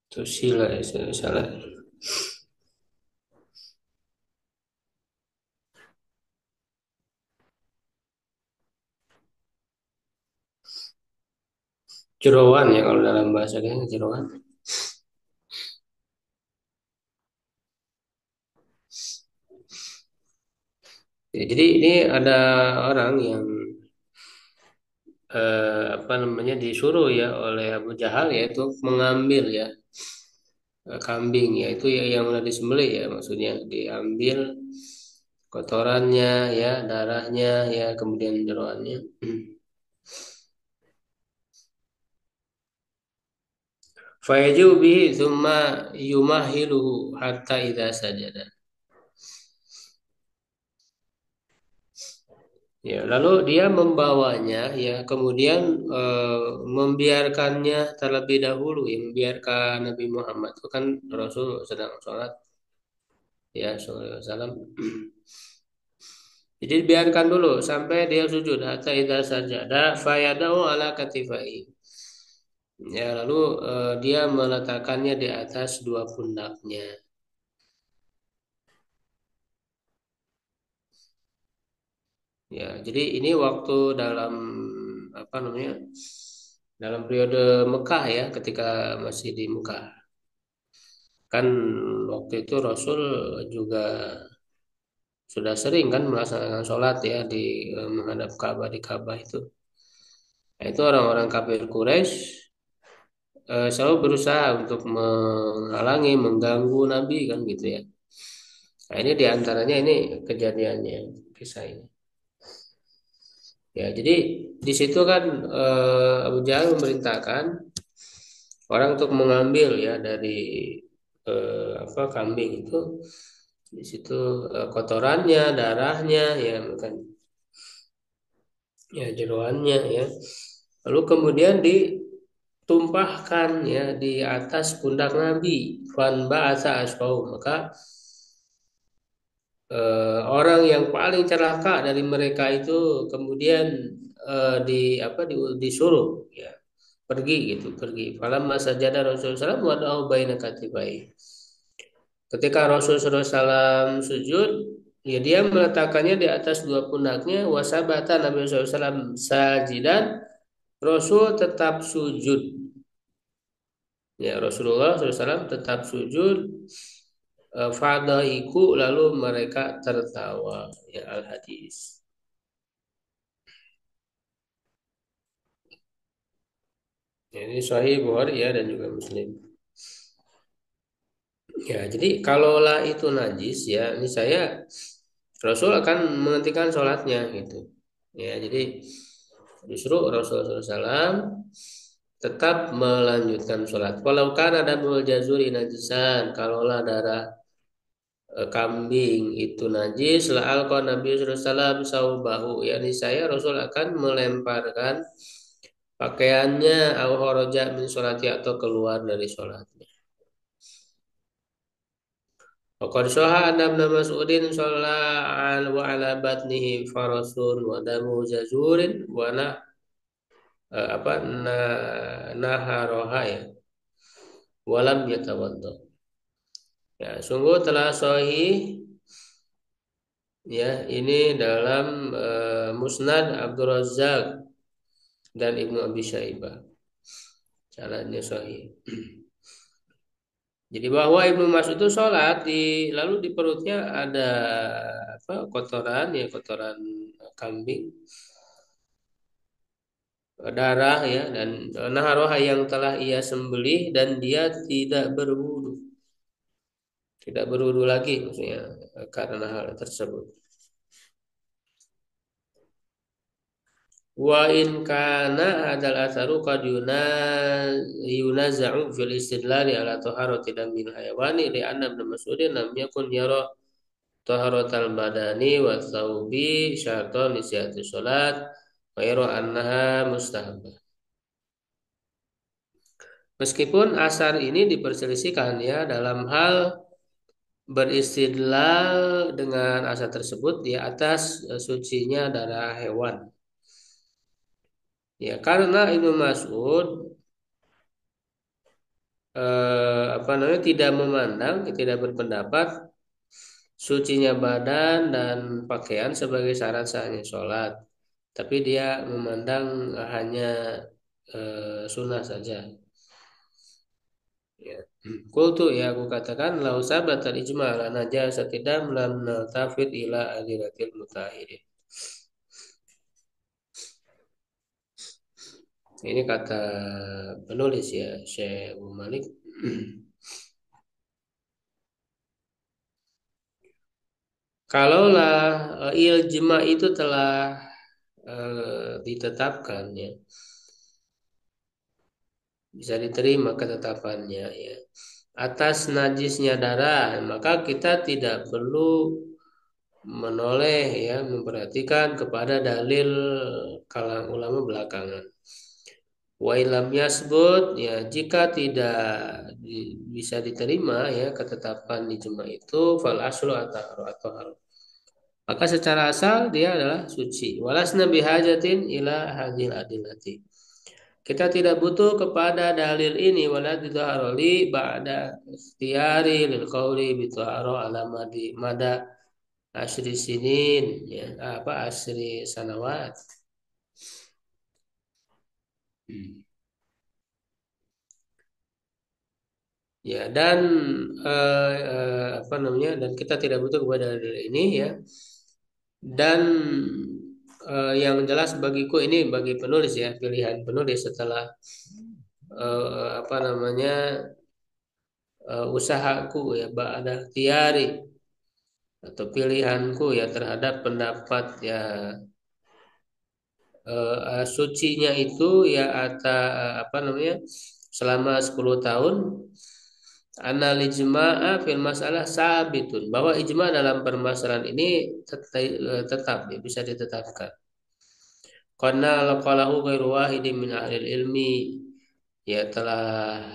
Itu sila ya, salah. Jeroan ya kalau dalam bahasa kita jeroan. Ya, jadi ini ada orang yang apa namanya disuruh ya oleh Abu Jahal yaitu mengambil ya kambing ya itu ya yang udah disembelih ya maksudnya diambil kotorannya ya darahnya ya kemudian jeroannya. Fayaju bihi tsumma yumahiluhu hatta idza sajada. Ya, lalu dia membawanya ya kemudian membiarkannya terlebih dahulu ya membiarkan Nabi Muhammad itu kan Rasul sedang sholat ya sallallahu alaihi wasallam. Jadi biarkan dulu sampai dia sujud hatta idza sajada fayadahu ala katifai. Ya, lalu dia meletakkannya di atas dua pundaknya. Ya, jadi ini waktu dalam apa namanya? Dalam periode Mekah ya, ketika masih di Mekah. Kan waktu itu Rasul juga sudah sering kan melaksanakan sholat ya di menghadap Ka'bah di Ka'bah itu. Nah, itu orang-orang kafir Quraisy selalu berusaha untuk menghalangi, mengganggu Nabi kan gitu ya. Nah, ini diantaranya ini kejadiannya kisah ini. Ya, jadi di situ kan Abu Jahal memerintahkan orang untuk mengambil ya dari apa kambing itu di situ kotorannya, darahnya ya kan ya jeroannya ya. Lalu kemudian ditumpahkan ya di atas pundak Nabi. Fan ba'atsa asfau maka orang yang paling celaka dari mereka itu kemudian di apa disuruh ya pergi gitu pergi. Falamma sajada Rasulullah SAW wada'u baina katibai. Ketika Rasulullah SAW sujud, ya dia meletakkannya di atas dua pundaknya. Wasabata Nabi SAW sajidan, Rasul tetap sujud. Ya Rasulullah SAW tetap sujud. Fadaiku lalu mereka tertawa. Ya al-hadis. Ya, ini Sahih Bukhari ya dan juga Muslim. Ya jadi kalaulah itu najis ya, ini saya Rasul akan menghentikan sholatnya gitu. Ya jadi justru Rasulullah SAW tetap melanjutkan sholat. Walau kan ada jazuri najisan, kalaulah darah kambing itu najis, la alqa Nabi SAW saubahu. Yani saya Rasul akan melemparkan pakaiannya au kharaja min sholati atau keluar dari sholatnya. Waqad sahha anna Ibnu Mas'udin shalla wa ala batnihi farasun wa damu jazurin wa apa naharoha ya walam yatawaddo. Ya, sungguh telah sahih ya ini dalam Musnad Abdul Razzaq dan Ibnu Abi Syaibah. Caranya sahih. Jadi bahwa Ibnu Mas'ud itu sholat lalu di perutnya ada apa kotoran ya kotoran kambing darah ya dan naharoha yang telah ia sembelih dan dia tidak berwudu lagi maksudnya karena hal tersebut. Wa in kana hadal atharu qad yunaza'u fil istidlali ala taharati damil hayawani li anna ibn Mas'udin lam yakun yara taharatal badani wa thawbi syartan li sihhati salat wa yara annaha mustahabah. Meskipun asar ini diperselisihkan ya dalam hal beristidlal dengan asar tersebut di atas sucinya darah hewan. Ya, karena Ibnu Mas'ud tidak memandang, tidak berpendapat sucinya badan dan pakaian sebagai syarat sahnya sholat, tapi dia memandang hanya sunnah saja. Ya. Kultu ya aku katakan lau sabat al ijma ala najasati dam lam naltafit ila adilatil mutahirin. Ini kata penulis ya Syekh Abu Malik. Kalaulah ijma itu telah ditetapkan ya, bisa diterima ketetapannya ya atas najisnya darah, maka kita tidak perlu menoleh ya memperhatikan kepada dalil kalangan ulama belakangan. Wa ilam yasbut ya jika tidak bisa diterima ya ketetapan ijma itu fal aslu atau maka secara asal dia adalah suci. Walasna bihajatin ila hadil adilati. Kita tidak butuh kepada dalil ini wala tidharoli ba'da ikhtiyari lil qawli bitaharo ala mada asri sinin ya asri sanawat. Ya dan dan kita tidak butuh kepada dalil ini ya dan yang jelas bagiku ini bagi penulis ya pilihan penulis setelah usahaku ya ba'da tiari atau pilihanku ya terhadap pendapat ya sucinya itu ya selama 10 tahun anal ijma'a fil masalah sabitun bahwa ijma dalam permasalahan ini tetap ya, bisa ditetapkan karena laqalahu ghairu wahidin min ahli ilmi ya telah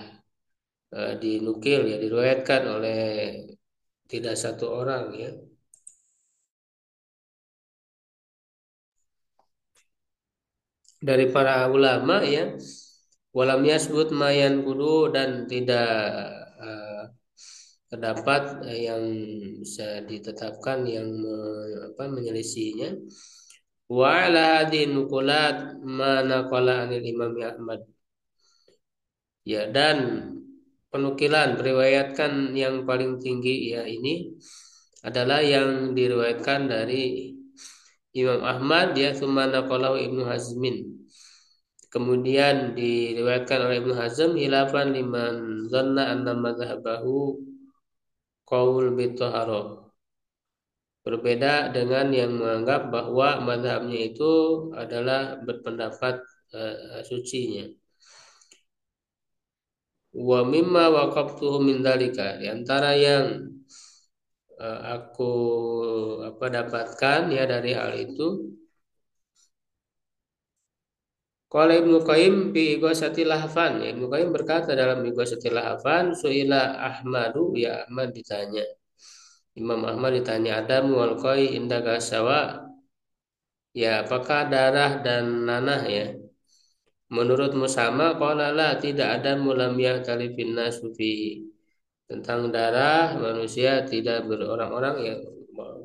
dinukil ya diriwayatkan oleh tidak satu orang ya dari para ulama ya walam yasbut mayan kudu dan tidak terdapat yang bisa ditetapkan yang menyelisihinya wa ala hadhihi nuqulat ma naqala anil Imam Ahmad ya dan penukilan periwayatkan yang paling tinggi ya ini adalah yang diriwayatkan dari Imam Ahmad ya tsumma naqalahu Ibnu Hazmin. Kemudian diriwayatkan oleh Ibnu Hazm hilafan liman zanna anna madhhabahu qaul bithaharah. Berbeda dengan yang menganggap bahwa madhabnya itu adalah berpendapat sucinya. Wa mimma waqaftuhu min dzalika di antara yang aku dapatkan ya dari hal itu qala Ibnu Qayyim bi Ighasatil Lahfan ya, Ibnu Qayyim berkata dalam Ighasatil Lahfan suila Ahmadu ya Ahmad ditanya Imam Ahmad ditanya Adam wal qai indaka sawa ya apakah darah dan nanah ya menurutmu sama qala la tidak ada mulam yahtalifin nasu fi tentang darah manusia tidak orang-orang yang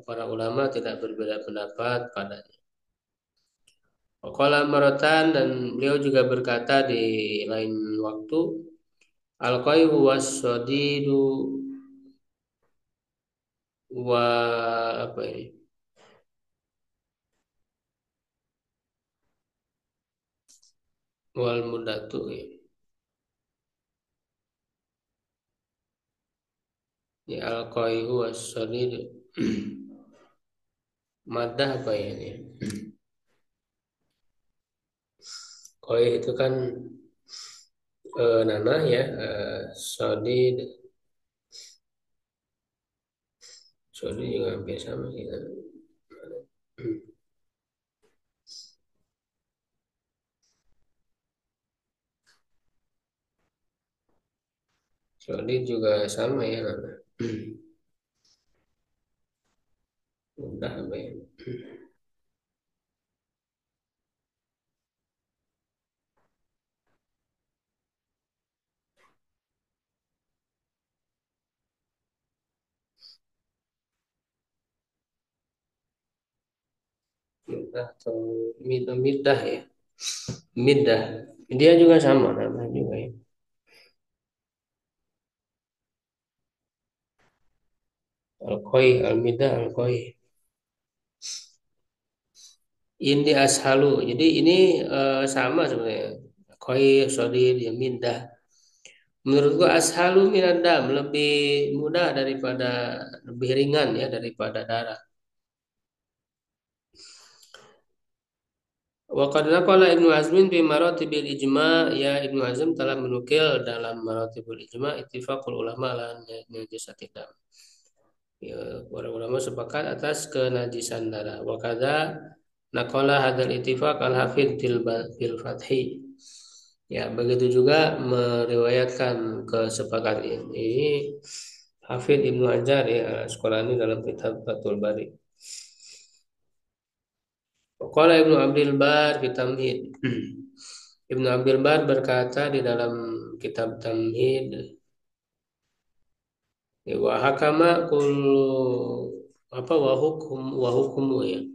para ulama tidak berbeda pendapat padanya. Qala maratan dan beliau juga berkata di lain waktu al-qayhu was-sadidu wa apa ini wal mudatu ya al-qayhu was-sadidu madah apa ya ini Koi itu kan nanah ya, sodid, sodid juga hampir sama sih. Sodid juga sama ya nanah. Mudah apa ya? Mudah atau midah ya? Midah. Dia juga sama nanah juga ya. Al-Koi, Al-Midah, Al-Koi. Ini ashalu. Jadi ini sama sebenarnya. Koi, sodid, ya midah. Menurutku ashalu minadam lebih mudah daripada lebih ringan ya daripada darah. Wa qad naqala Ibnu Hazmin fi maratibil ijma, ya Ibnu Hazm telah menukil dalam maratibul ijma ittifaqul ulama ala najasatid dam. Ya, para ulama sepakat atas kenajisan darah. Wa kadza naqala hadzal ittifaq al-Hafidz fil Fathi. Ya, begitu juga meriwayatkan kesepakatan ini Hafidz Ibnu Hajar ya Asqalani dalam kitab Fathul Bari. Qala Ibnu Abdul Bar fi Tamhid. Ibnu Abdul Bar berkata di dalam kitab Tamhid, wa hakama kullu apa wa hukmu ya.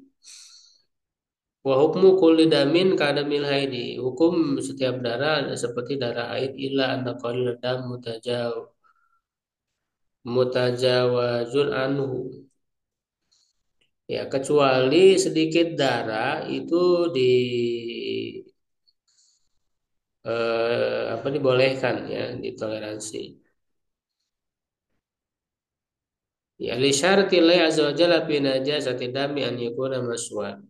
Wa hukmu kulli damin kadamil haidi. Hukum setiap darah seperti darah haid illa anna qalil dam mutajawazun anhu. Ya, kecuali sedikit darah itu apa dibolehkan ya, ditoleransi. Ya li syartillahi azza wa jalla fi najasati dami an yakuna maswan.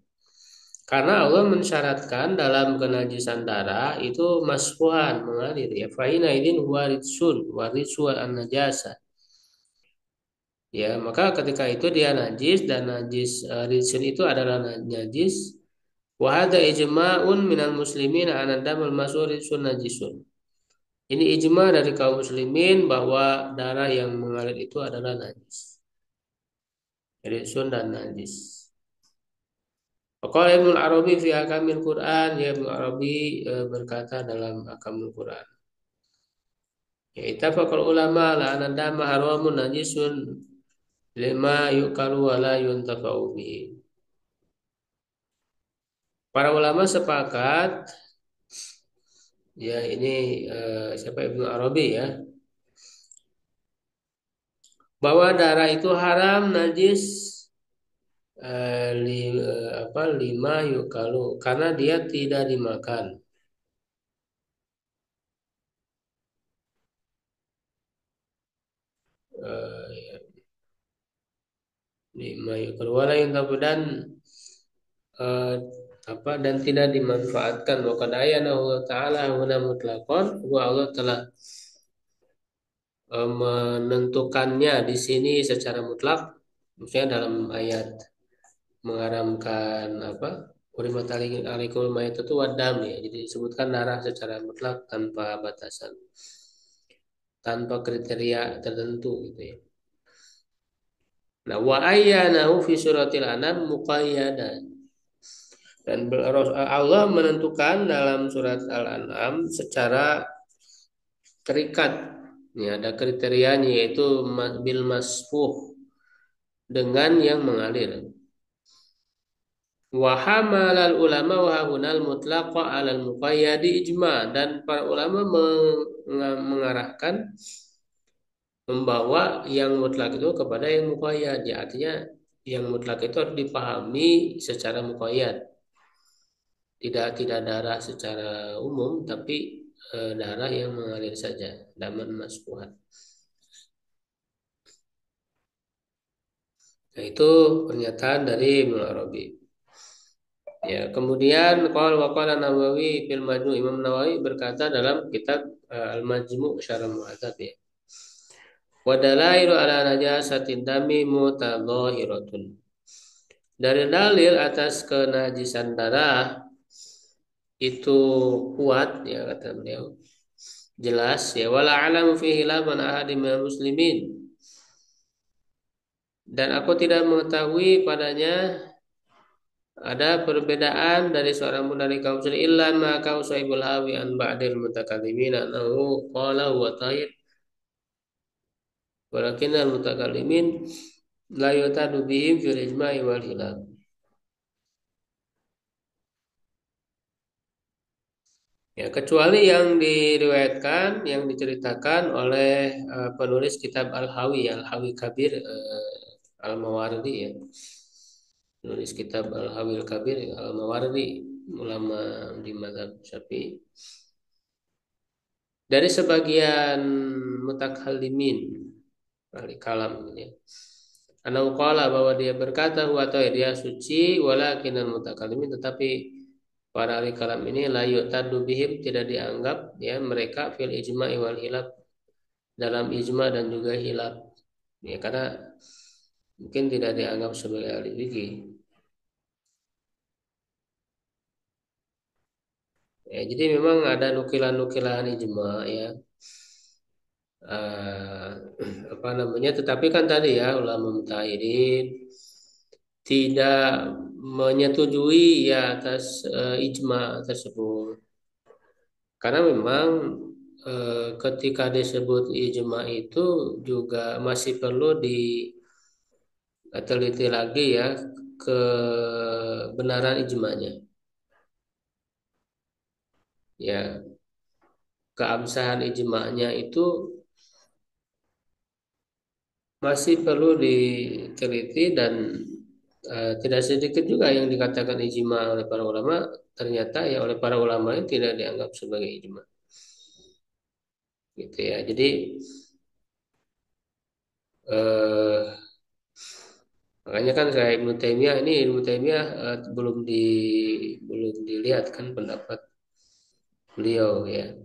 Karena Allah mensyaratkan dalam kenajisan darah itu masfuhan mengalir ya. Fa ina idin waritsun waritsu an najasa. Ya, maka ketika itu dia najis dan najis ritsun itu adalah najis. Wa hadza ijma'un minal muslimin an damul masur ritsun najisun. Ini ijma dari kaum muslimin bahwa darah yang mengalir itu adalah najis. Ritsun dan najis. Qala Ibnu Arabi fi Akamil Quran, ya Ibnu Arabi berkata dalam Akamul Quran. Ya ittafaqal ulama la anna dama haramun najisun lima yukalu wa la yuntafa'u bihi. Para ulama sepakat ya ini siapa Ibnu Arabi ya bahwa darah itu haram najis lima yukalu karena dia tidak dimakan. Ya, lima yukalu wala yuntafa'u dan eh, dan tidak dimanfaatkan wa qad ayana Allah taala huna mutlaqan wa Allah telah menentukannya di sini secara mutlak maksudnya dalam ayat mengharamkan apa Hurimat alaikum mayitatu wadam ya jadi disebutkan darah secara mutlak tanpa batasan tanpa kriteria tertentu gitu ya. Nah wa ayyanahu fi suratil anam muqayyadan. Dan Allah menentukan dalam surat Al-An'am secara terikat. Ini ada kriterianya yaitu bil masfuh dengan yang mengalir. Wa hamalal ulama wa hunal mutlaqa 'alal muqayyadi ijma dan para ulama mengarahkan membawa yang mutlak itu kepada yang muqayyad. Ya, artinya yang mutlak itu harus dipahami secara muqayyad. Tidak darah secara umum tapi darah yang mengalir saja daman masfuhat. Nah, itu pernyataan dari Ibnu Arabi. Ya, kemudian qala Nawawi fil Majmu' Imam Nawawi berkata dalam kitab Al-Majmu' Syarah Muhadzab ya. Wa dalailu ala najasatin dami mutadhahiratun. Dari dalil atas kenajisan darah itu kuat ya kata beliau. Jelas ya wala alamu fihi laman ahadin minal muslimin. Dan aku tidak mengetahui padanya ada perbedaan dari seorang pun dari kaum muslimin illa ma kau sahibul hawi an ba'dil mutakallimin annahu qala wa tahir walakin al mutakallimin la yutadu bihim fil ijma'i wal hilal. Ya, kecuali yang diriwayatkan, yang diceritakan oleh penulis kitab Al-Hawi, Al-Hawi Kabir, Al-Mawardi ya. Penulis kitab Al-Hawi Al-Kabir, Al-Mawardi, ulama di mazhab Syafi'i. Dari sebagian mutakallimin, ahli kalam ya. Anau qala bahwa dia berkata atau dia suci walakinal mutakallimin tetapi para ahli kalam ini la yu'tadu bihim tidak dianggap ya mereka fil ijma'i wal hilaf dalam ijma dan juga hilaf ya karena mungkin tidak dianggap sebagai ahli fikih ya jadi memang ada nukilan-nukilan ijma ya eh, apa namanya tetapi kan tadi ya ulama mutahirin tidak menyetujui ya atas ijma tersebut karena memang ketika disebut ijma itu juga masih perlu diteliti lagi ya kebenaran ijmanya. Ya, keabsahan ijma'nya itu masih perlu diteliti dan tidak sedikit juga yang dikatakan ijma oleh para ulama ternyata ya oleh para ulama itu tidak dianggap sebagai ijma. Gitu ya. Jadi eh, makanya kan saya Ibnu Taimiyah ini Ibnu Taimiyah belum dilihat kan pendapat beliau ya.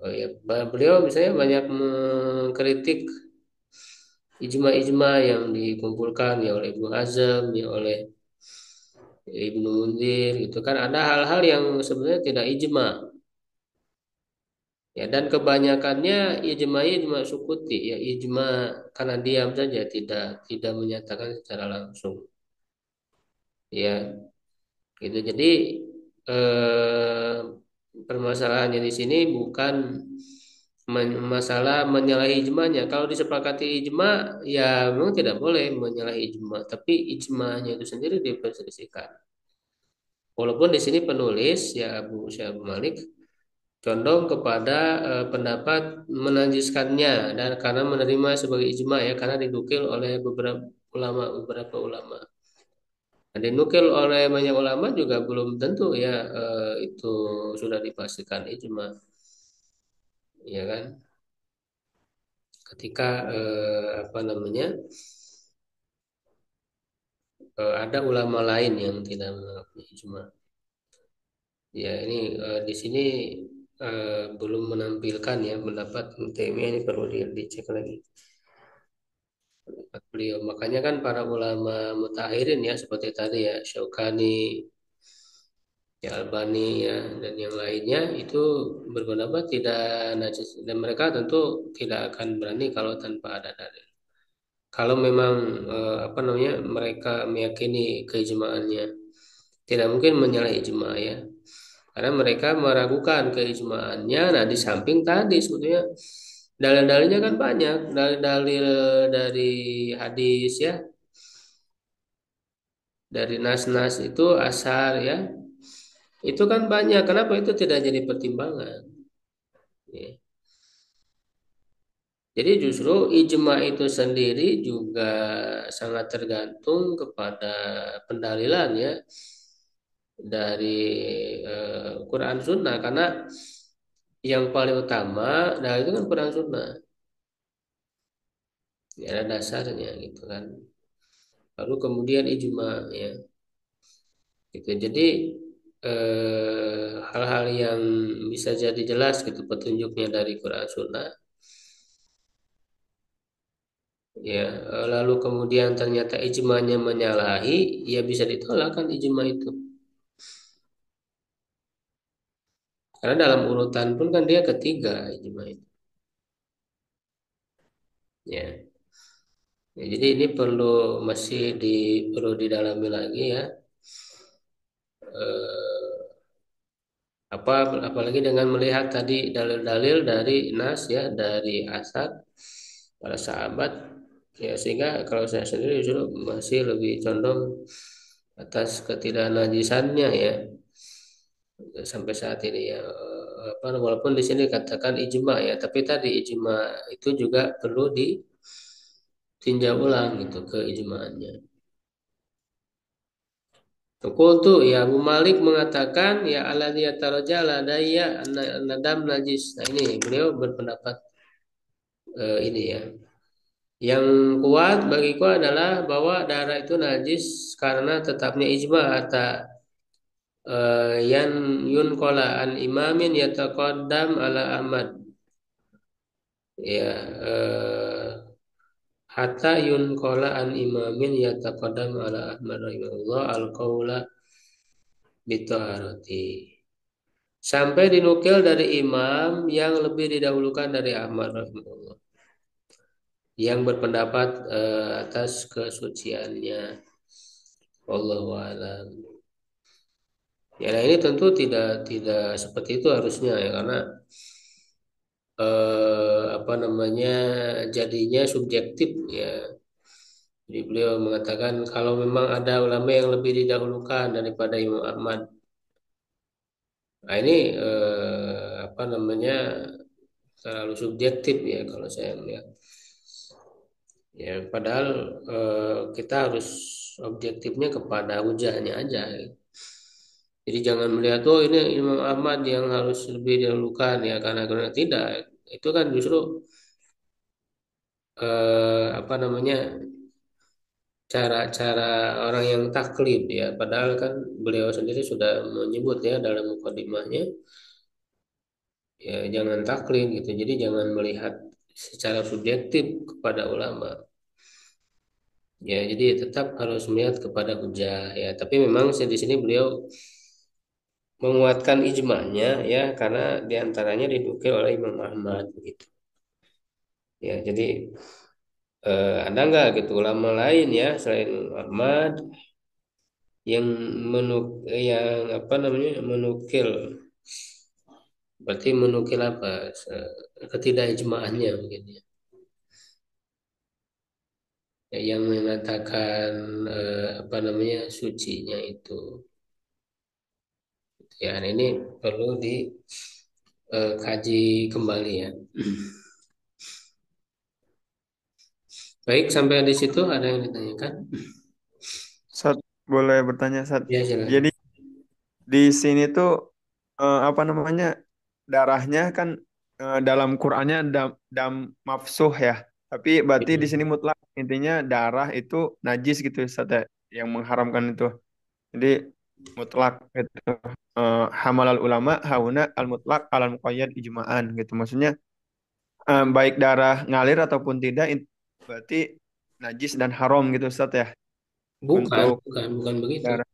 Oh ya, beliau misalnya banyak mengkritik ijma-ijma yang dikumpulkan ya oleh Ibnu Hazm, ya oleh Ibnu Munzir, itu kan ada hal-hal yang sebenarnya tidak ijma. Ya, dan kebanyakannya ijma sukuti, ya ijma karena diam saja tidak menyatakan secara langsung. Ya, gitu. Jadi eh, permasalahannya di sini bukan masalah menyalahi ijmanya. Kalau disepakati ijma, ya memang tidak boleh menyalahi ijma. Tapi ijmanya itu sendiri diperselisihkan. Walaupun di sini penulis ya Abu Syahab Malik condong kepada pendapat menanjiskannya dan karena menerima sebagai ijma ya karena didukil oleh beberapa ulama. Nah, dinukil oleh banyak ulama juga belum tentu ya itu sudah dipastikan ijma, ya kan? Ketika apa namanya ada ulama lain yang tidak mengakui ijma. Ya ini di sini belum menampilkan ya pendapat Taimiyah ini perlu dicek lagi pendapat beliau. Makanya kan para ulama mutakhirin ya seperti tadi ya Syaukani, ya Albani ya dan yang lainnya itu berpendapat tidak najis dan mereka tentu tidak akan berani kalau tanpa ada dalil. Kalau memang apa namanya mereka meyakini keijmaannya, tidak mungkin menyalahi ijma ya. Karena mereka meragukan keijmaannya. Nah, di samping tadi sebetulnya dalil-dalilnya kan banyak, dalil-dalil dari hadis ya, dari nas-nas itu asar ya. Itu kan banyak. Kenapa itu tidak jadi pertimbangan? Ya. Jadi justru ijma itu sendiri juga sangat tergantung kepada pendalilan ya dari Quran Sunnah karena yang paling utama dalil itu kan Quran Sunnah ya ada dasarnya gitu kan lalu kemudian ijma ya gitu. Jadi hal-hal yang bisa jadi jelas gitu petunjuknya dari Quran Sunnah, ya lalu kemudian ternyata ijmanya menyalahi, ya bisa ditolak kan ijma itu. Karena dalam urutan pun kan dia ketiga ijma itu. Ya. Ya, jadi ini masih perlu didalami lagi ya. Eh, apalagi dengan melihat tadi dalil-dalil dari nas ya, dari asar para sahabat, ya sehingga kalau saya sendiri justru masih lebih condong atas ketidaknajisannya ya sampai saat ini ya. Walaupun di sini katakan ijma ya, tapi tadi ijma itu juga perlu ditinjau ulang gitu ke ijma'nya. Qultu ya Abu Malik mengatakan ya alladzi yataraja ladayya nadam najis. Nah ini beliau berpendapat ini ya. Yang kuat bagiku adalah bahwa darah itu najis karena tetapnya ijma atau yan yunqala an imamin yataqaddam ala Ahmad. Ya hatta yunqala an imamin yataqaddam ala Ahmad rahimahullah al-qaula bitaharati. Sampai dinukil dari imam yang lebih didahulukan dari Ahmad rahimahullah, yang berpendapat atas kesuciannya. Wallahu a'lam. Ya, nah ini tentu tidak tidak seperti itu harusnya ya karena jadinya subjektif ya. Jadi beliau mengatakan kalau memang ada ulama yang lebih didahulukan daripada Imam Ahmad, nah ini terlalu subjektif ya kalau saya melihat. Ya, padahal kita harus objektifnya kepada hujahnya aja. Jadi jangan melihat oh ini Imam Ahmad yang harus lebih didahulukan ya karena tidak. Itu kan justru eh, apa namanya cara-cara orang yang taklid ya. Padahal kan beliau sendiri sudah menyebut ya dalam mukadimahnya ya jangan taklid gitu. Jadi jangan melihat secara subjektif kepada ulama. Ya, jadi tetap harus melihat kepada hujah ya. Tapi memang di sini beliau menguatkan ijma'nya ya karena diantaranya didukil oleh Imam Ahmad gitu. Ya, jadi ada nggak gitu ulama lain ya selain Imam Ahmad yang menukil berarti menukil apa ketidakijma'annya mungkin ya. Ya, yang mengatakan sucinya itu. Ya, ini perlu dikaji kembali ya. Baik, sampai di situ ada yang ditanyakan? Sat, boleh bertanya, Sat? Ya, silakan. Jadi di sini tuh apa namanya, darahnya kan dalam Qur'annya dam mafsuh ya. Tapi berarti di sini mutlak intinya darah itu najis gitu Sat, ya, yang mengharamkan itu. Jadi mutlak itu hamalal ulama hauna al mutlak alal muqayyad ijma'an gitu. Maksudnya baik darah ngalir ataupun tidak berarti najis dan haram gitu Ustaz ya Bukan, untuk bukan begitu. darah.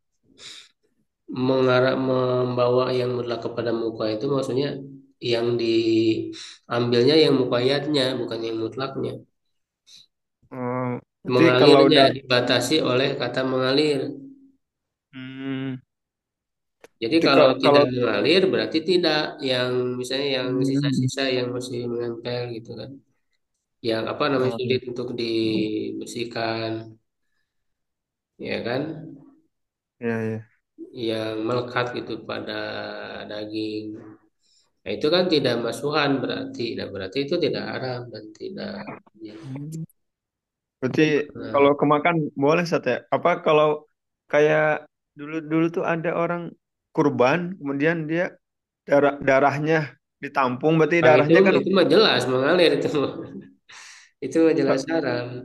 Membawa yang mutlak kepada muka itu maksudnya yang diambilnya yang mukayatnya, bukan yang mutlaknya. Berarti kalau Mengalirnya udah dibatasi oleh kata mengalir. hmm, Jadi berarti kalau kalau tidak mengalir berarti tidak yang misalnya yang hmm, sisa-sisa yang masih menempel gitu kan. Yang apa namanya oh, sulit untuk dibersihkan, ya kan? ya ya. Yang melekat gitu pada daging. Nah, itu kan tidak masuhan berarti. Nah, berarti itu tidak haram dan tidak ya. Hmm. Berarti Nah, kalau kemakan boleh Ustaz ya. Apa kalau kayak dulu dulu tuh ada orang kurban kemudian dia darahnya ditampung berarti kalau darahnya kan itu mah jelas mengalir itu. Itu mah jelas ta- haram.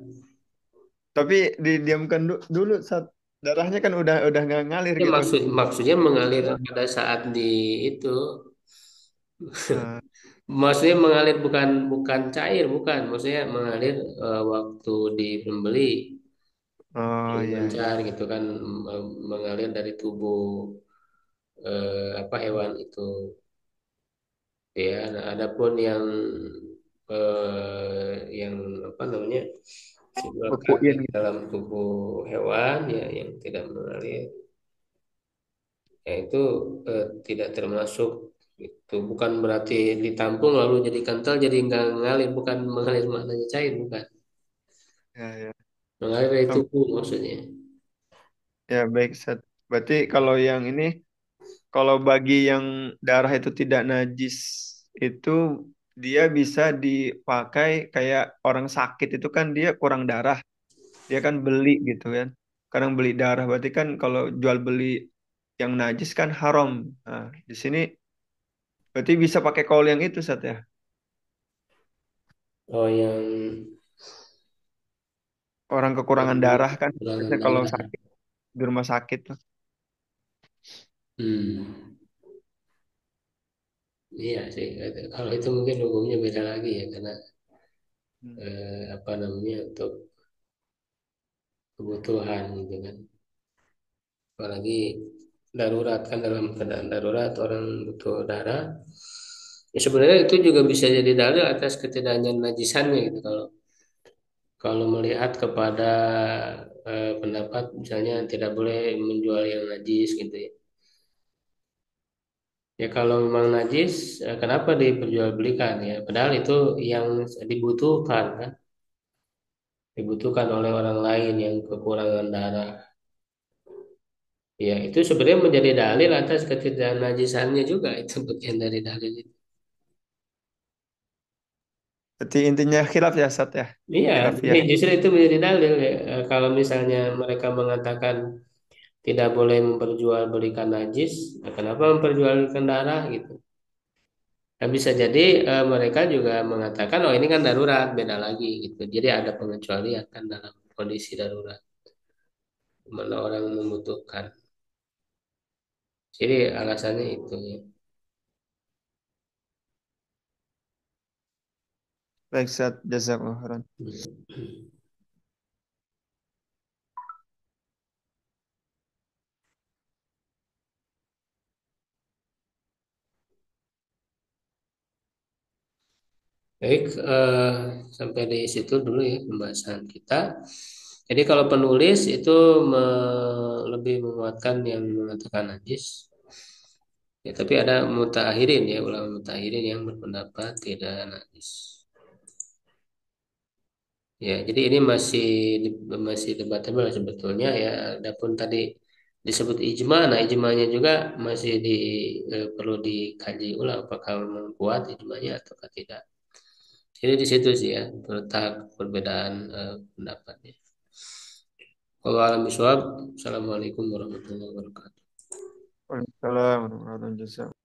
tapi didiamkan dulu Ustaz. darahnya kan udah nggak ngalir Ya gitu. maksudnya mengalir Nah, pada saat di itu. nah, Maksudnya mengalir bukan bukan cair, bukan. Maksudnya mengalir waktu di pembeli oh iya, iya. lancar gitu kan, mengalir dari tubuh apa hewan itu. Ya, nah, adapun yang apa namanya melekat di Bekuin gitu. dalam tubuh hewan ya yang tidak mengalir, ya itu tidak termasuk itu bukan berarti ditampung lalu jadi kental jadi nggak ngalir, bukan mengalir maknanya cair, bukan Ya, ya. mengalir dari Em, tubuh maksudnya. Ya baik, Sat. Berarti kalau yang ini, kalau bagi yang darah itu tidak najis, itu dia bisa dipakai kayak orang sakit itu kan dia kurang darah, dia kan beli gitu kan. Kadang beli darah, berarti kan kalau jual beli yang najis kan haram. Nah, di sini berarti bisa pakai kaul yang itu, Sat ya. Oh yang Orang kekurangan darah kan, kurangan biasanya kalau darah. sakit di rumah sakit tuh. Hmm, iya sih. Kalau itu mungkin hukumnya beda lagi ya karena Hmm. apa namanya untuk kebutuhan gitu kan. Apalagi darurat kan, dalam keadaan darurat orang butuh darah. Ya sebenarnya itu juga bisa jadi dalil atas ketidaknya najisannya gitu kalau kalau melihat kepada pendapat misalnya tidak boleh menjual yang najis gitu ya. Ya kalau memang najis, kenapa diperjualbelikan ya? Padahal itu yang dibutuhkan kan, dibutuhkan oleh orang lain yang kekurangan darah. Ya itu sebenarnya menjadi dalil atas ketidaknajisannya juga itu bagian dari dalil itu. Berarti intinya khilaf ya, Sat ya. Iya, Khilaf ya. jadi justru itu menjadi dalil ya. Kalau misalnya mereka mengatakan tidak boleh memperjualbelikan najis, kenapa memperjualbelikan darah gitu? Nah, bisa jadi mereka juga mengatakan, oh ini kan darurat, beda lagi gitu. Jadi ada pengecualian kan dalam kondisi darurat, mana orang membutuhkan. Jadi alasannya itu ya. Baik, Sat. Jazakallah khairan. Baik, sampai di situ dulu ya pembahasan kita. Jadi kalau penulis itu lebih menguatkan yang mengatakan najis. Ya, tapi ada mutaakhirin ya, ulama mutaakhirin yang berpendapat tidak najis. Ya, jadi ini masih debatable sebetulnya ya. Adapun tadi disebut ijma, nah ijmanya juga masih perlu dikaji ulang apakah memang kuat ijmanya atau tidak. Jadi di situ sih ya terletak perbedaan pendapatnya. Kalau alam biswab, Assalamualaikum warahmatullahi wabarakatuh. Waalaikumsalam warahmatullahi wabarakatuh.